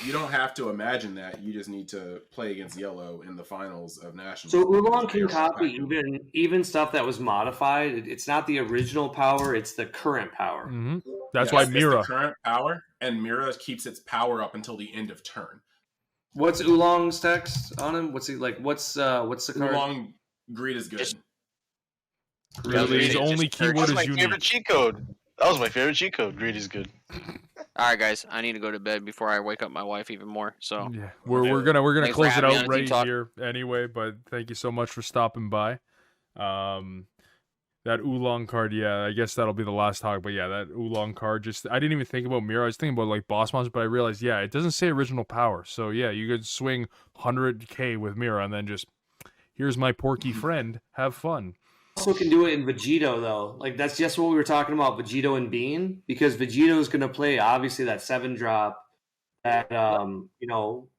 You don't have to imagine that. You just need to play against yellow in the finals of nationals. So Oolong can copy even stuff that was modified. It's not the original power; it's the current power. That's why Mira it's the current power, and Mira keeps its power up until the end of turn. What's Oolong's text on him? What's he like? What's the card? Oolong greed is good. His only keyword is unique. Favorite cheat code. That was my favorite cheat code. Greed is good. All right, guys, I need to go to bed before I wake up my wife even more. So yeah, we're gonna close it out right here anyway. But thank you so much for stopping by. That Oolong card, yeah, I guess that'll be the last talk. But yeah, that Oolong card, I didn't even think about Mira. I was thinking about boss monsters, but I realized, yeah, it doesn't say original power. So yeah, you could swing 100k with Mira and then just Here's my porky friend. Have fun. Also can do it in Vegito though. Like that's just what we were talking about, Vegito and Bean, because Vegito is going to play obviously that 7-drop that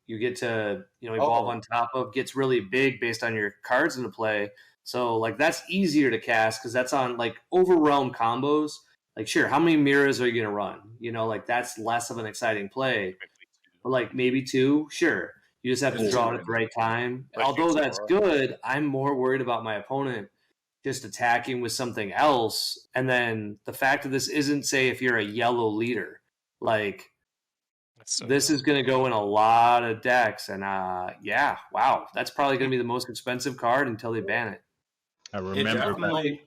you get to evolve on top of, gets really big based on your cards in the play. So like that's easier to cast because that's on like overwhelm combos. Like sure, how many mirrors are you going to run? Like that's less of an exciting play. But like maybe 2, sure. You just have to draw it at the right time. Although that's good, I'm more worried about my opponent just attacking with something else. And then the fact that this isn't, say, if you're a yellow leader, like this is going to go in a lot of decks. And wow, that's probably going to be the most expensive card until they ban it. I remember that.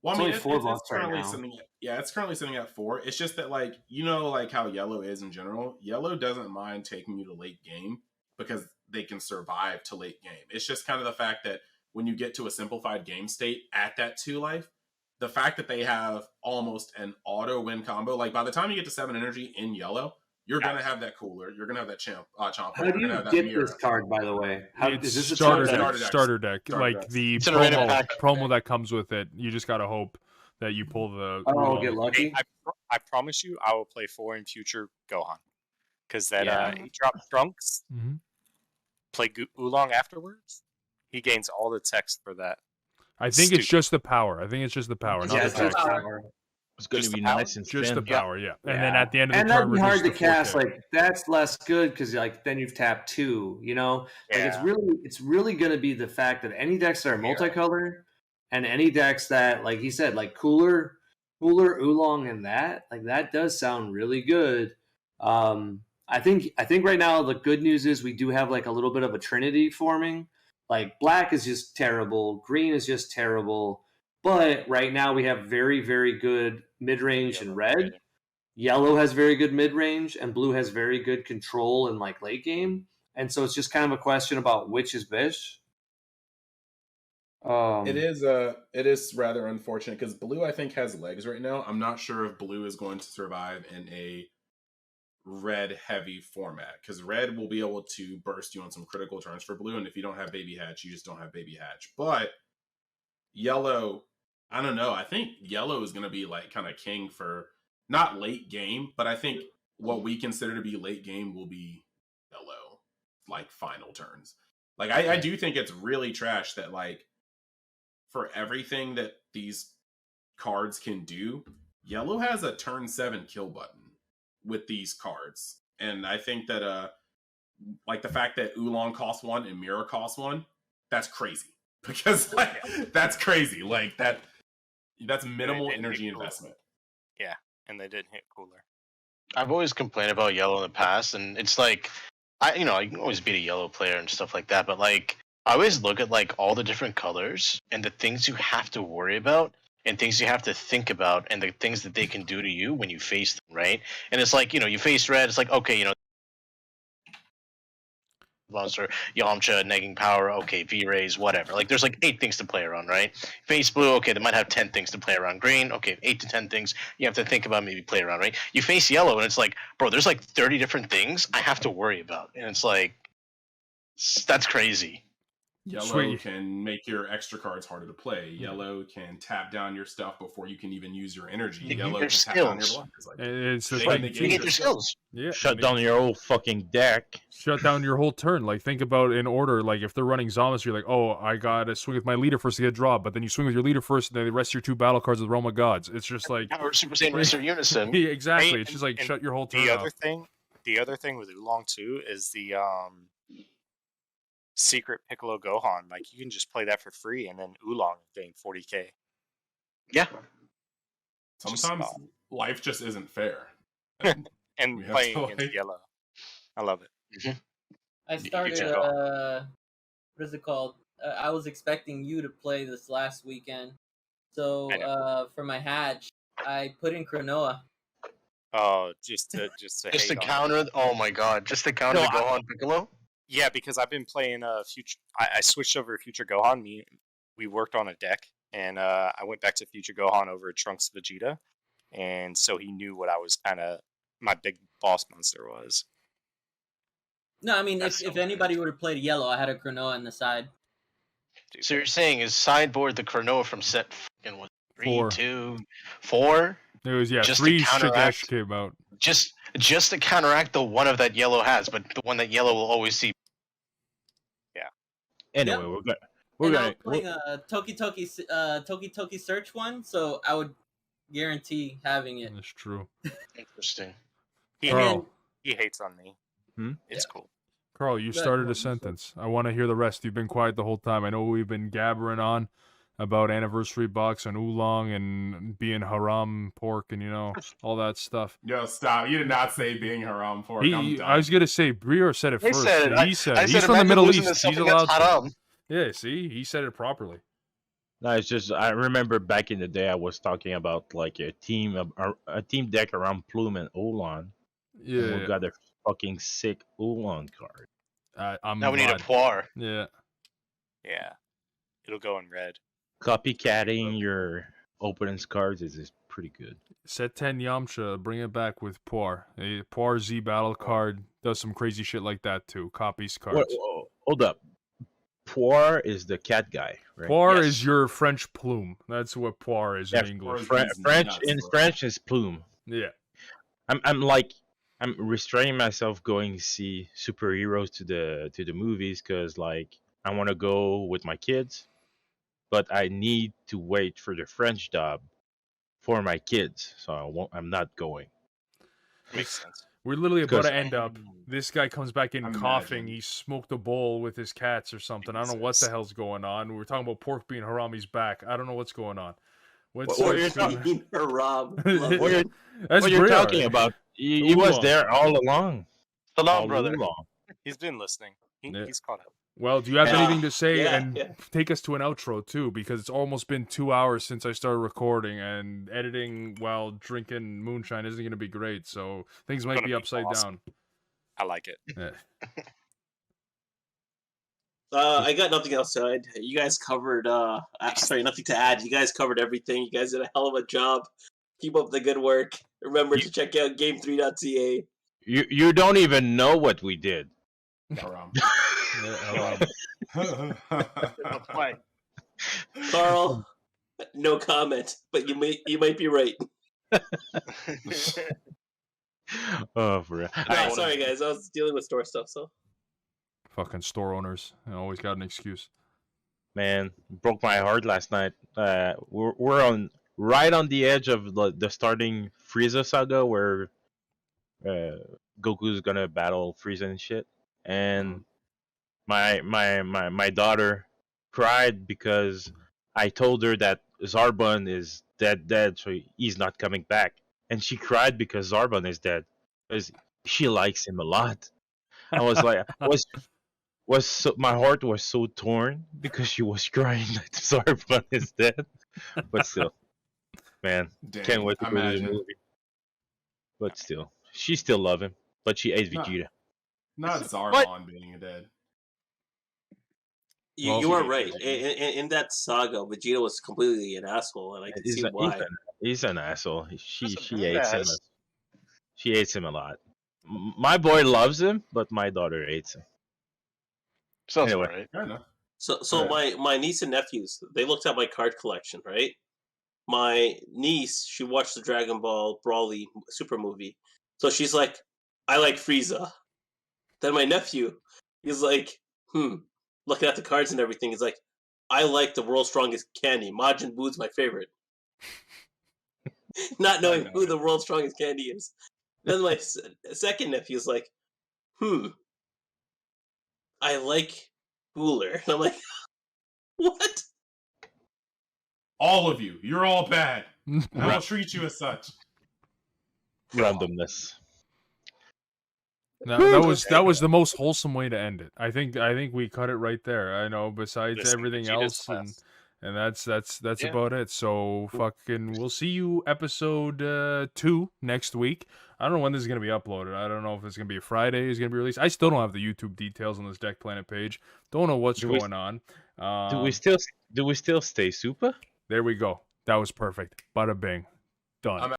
Well, I mean, it's $4 currently right now. sitting at, it's currently sitting at 4. It's just that, like, like how yellow is in general. Yellow doesn't mind taking you to late game because they can survive to late game. It's just kind of the fact that when you get to a simplified game state at that 2 life, the fact that they have almost an auto win combo, like by the time you get to 7 energy in yellow, you're going to have that cooler. You're going to have that chomper. How do you get this card, by the way? It's is this a starter deck. Like the promo that comes with it. You just got to hope that you pull the... get lucky? Hey, I promise you I will play 4 in future Gohan. Because that he drops Trunks, play Oolong afterwards, he gains all the text for that. I think it's just the power. Not the text. It's going to be nice and just spin. the power, yeah. And then at the end of the and turn, that'd be hard to reduce cast. 4K. Like that's less good because like then you've tapped 2. Like it's really going to be the fact that any decks that are multicolor and any decks that, like he said, like cooler, Oolong, and that does sound really good. I think right now the good news is we do have like a little bit of a trinity forming. Like black is just terrible, green is just terrible. But right now we have very, very good mid-range in red. Yellow has very good mid-range, and blue has very good control in like late game. And so it's just kind of a question about which is best. It is rather unfortunate because blue I think has legs right now. I'm not sure if blue is going to survive in a red heavy format because red will be able to burst you on some critical turns for blue, and if you don't have baby hatch, you just don't have baby hatch. But yellow, I don't know. I think yellow is going to be like kind of king for not late game, but I think what we consider to be late game will be yellow, like final turns. Like I do think it's really trash that like for everything that these cards can do, yellow has a turn 7 kill button with these cards. And I think that like the fact that Oolong costs 1 and Mirror costs 1, that's crazy. Because like that's crazy. Like that's minimal energy investment. Yeah, and they didn't hit cooler. I've always complained about yellow in the past, and it's like I can always beat a yellow player and stuff like that, but like I always look at like all the different colors and the things you have to worry about and things you have to think about and the things that they can do to you when you face them, right? And it's like, you face red, it's like, okay, monster, Yamcha, negging power, okay, V-Rays, whatever. Like, there's like 8 things to play around, right? Face blue, okay, they might have 10 things to play around. Green, okay, 8 to 10 things you have to think about, maybe play around, right? You face yellow, and it's like, bro, there's like 30 different things I have to worry about. And it's like, that's crazy. Yellow can make your extra cards harder to play. Yellow can tap down your stuff before you can even use your energy. Yellow can tap down your blockers. Like, it's they like negate your skills. Yeah, Shut down your whole fucking deck. Shut down your whole turn. Like, think about in order. Like, if they're running zombies, you're like, oh, I gotta swing with my leader first to get a draw. But then you swing with your leader first, and then the rest of your 2 battle cards with Realm of Gods. It's just like Or Super Saiyan Racer Unison. Yeah, exactly. Right, It's just like shut your whole turn The off. other thing with Oolong too is the secret Piccolo Gohan. Like you can just play that for free, and then Oolong gain 40k. Yeah. Sometimes life just isn't fair. And we have playing to, against like- yellow, I love it. I started. should What is it called? I was expecting you to play this last weekend, so for my hatch, I put in Cronoa. Oh, just to Just to hate on counter, oh my god, just to counter No, the Gohan Piccolo? Yeah, because I've been playing Future. I switched over to Future Gohan. We worked on a deck, and I went back to Future Gohan over Trunks Vegeta, and so he knew what I was kind of my big boss monster was. No, I mean if anybody would have played yellow, I had a Cronoa on the side. stupid. So you're saying is sideboard the Cronoa from set fucking what 3, Four. 2, 4? It was Just to 3 counteract- Shigesh came out. Just to counteract the one of that yellow has, but the one that yellow will always see. Anyway, Yep. we're and I gonna was playing a Toki Toki Search one, so I would guarantee having it. That's true. Interesting. He, Carl, he hates on me. Hmm? It's cool. Carl, you Go ahead, started Carl, a sentence. I want to hear the rest. You've been quiet the whole time. I know we've been gabbering on about anniversary box and oolong and being haram pork and all that stuff. Yo, stop. You did not say being haram pork. I'm done. I was gonna say Brior said it He first. said it. He said I it. said He's from the imagine Middle losing to East. He's something that's allowed to. haram. Yeah, see, he said it properly. No, it's just I remember back in the day I was talking about like a team deck around Plume and Olan. And we Yeah, got a fucking sick Olan card. I'm Now we need a glad. Poir. Yeah, Yeah. It'll go in red. Copycatting your opponent's cards is pretty good. set 10 Yamcha, bring it back with Poir. A Poir Z battle card does some crazy shit like that too. Copies cards. Hold up. Poir is the cat guy, right? Poir Yes. is your French plume. That's what Poir is in Yeah, English. French in French is plume. Yeah. I'm restraining myself going to see superheroes to the movies because like I want to go with my kids, but I need to wait for the French dub for my kids, so I'm not going. Makes sense. We're literally about Because- to end up. This guy comes back in Imagine. coughing. He smoked a bowl with his cats or something. I don't know what the Jesus. hell's going on. We were talking about pork being haram. He's back. I don't know what's going on. What's What you're what's going on? Being haram. What Love What it. you're, That's what you're Briar. talking about? He was Oolong. there all along. Salam, All brother. along. He's been listening. Yeah. He's caught up. Well, do you have Yeah. anything to say Yeah, and yeah. take us to an outro too? Because it's almost been 2 hours since I started recording, and editing while drinking moonshine isn't going to be great. So things might Gonna be be upside awesome. down. I like it. Yeah. I got nothing else to add. You guys covered. Sorry, nothing to add. You guys covered everything. You guys did a hell of a job. Keep up the good work. Remember to check out game3.ca. You don't even know what we did. Haram. Carl, no comment, but you might be right. Oh, for real. No, sorry guys, I was dealing with store stuff. So Fucking store owners. I always got an excuse. Man, broke my heart last night. We're right on the edge of the starting Frieza saga where Goku's gonna battle Frieza and shit. And my daughter cried because I told her that Zarbon is dead, so he's not coming back. And she cried because Zarbon is dead, because she likes him a lot. I was like, my heart was so torn because she was crying that Zarbon is dead. But still, man, Dang, can't wait to go to the imagine. movie. But still, she still love him, but she hates No. Vegeta. Not Zarbon being dead. you are right. In that saga, Vegeta was completely an asshole, and I can see why. He's an asshole. She He's a hates him. badass. She hates him a lot. My boy loves him, but my daughter hates him. Sounds Anyway. alright. Fair enough. So my niece and nephews, they looked at my card collection, right? My niece, she watched the Dragon Ball Brawly Super movie, so she's like, "I like Frieza." Then my nephew, he's like, looking at the cards and everything, he's like, "I like the world's strongest candy. Majin Buu's my favorite." Not knowing who the world's strongest candy is. Then my second nephew's like, I like Cooler. And I'm like, what? All of you. You're all bad. And I'll treat you as such. Randomness. No, that was the most wholesome way to end it. I think we cut it right there. I know. Besides Listen, everything Vegeta's else, and class. that's Yeah. about it. So fucking, we'll see you episode 2 next week. I don't know when this is gonna be uploaded. I don't know if it's gonna be a Friday. It's gonna be released. I still don't have the YouTube details on this Deck Planet page. Don't know what's going on. Do we still stay super? There we go. That was perfect. Bada bing. Done.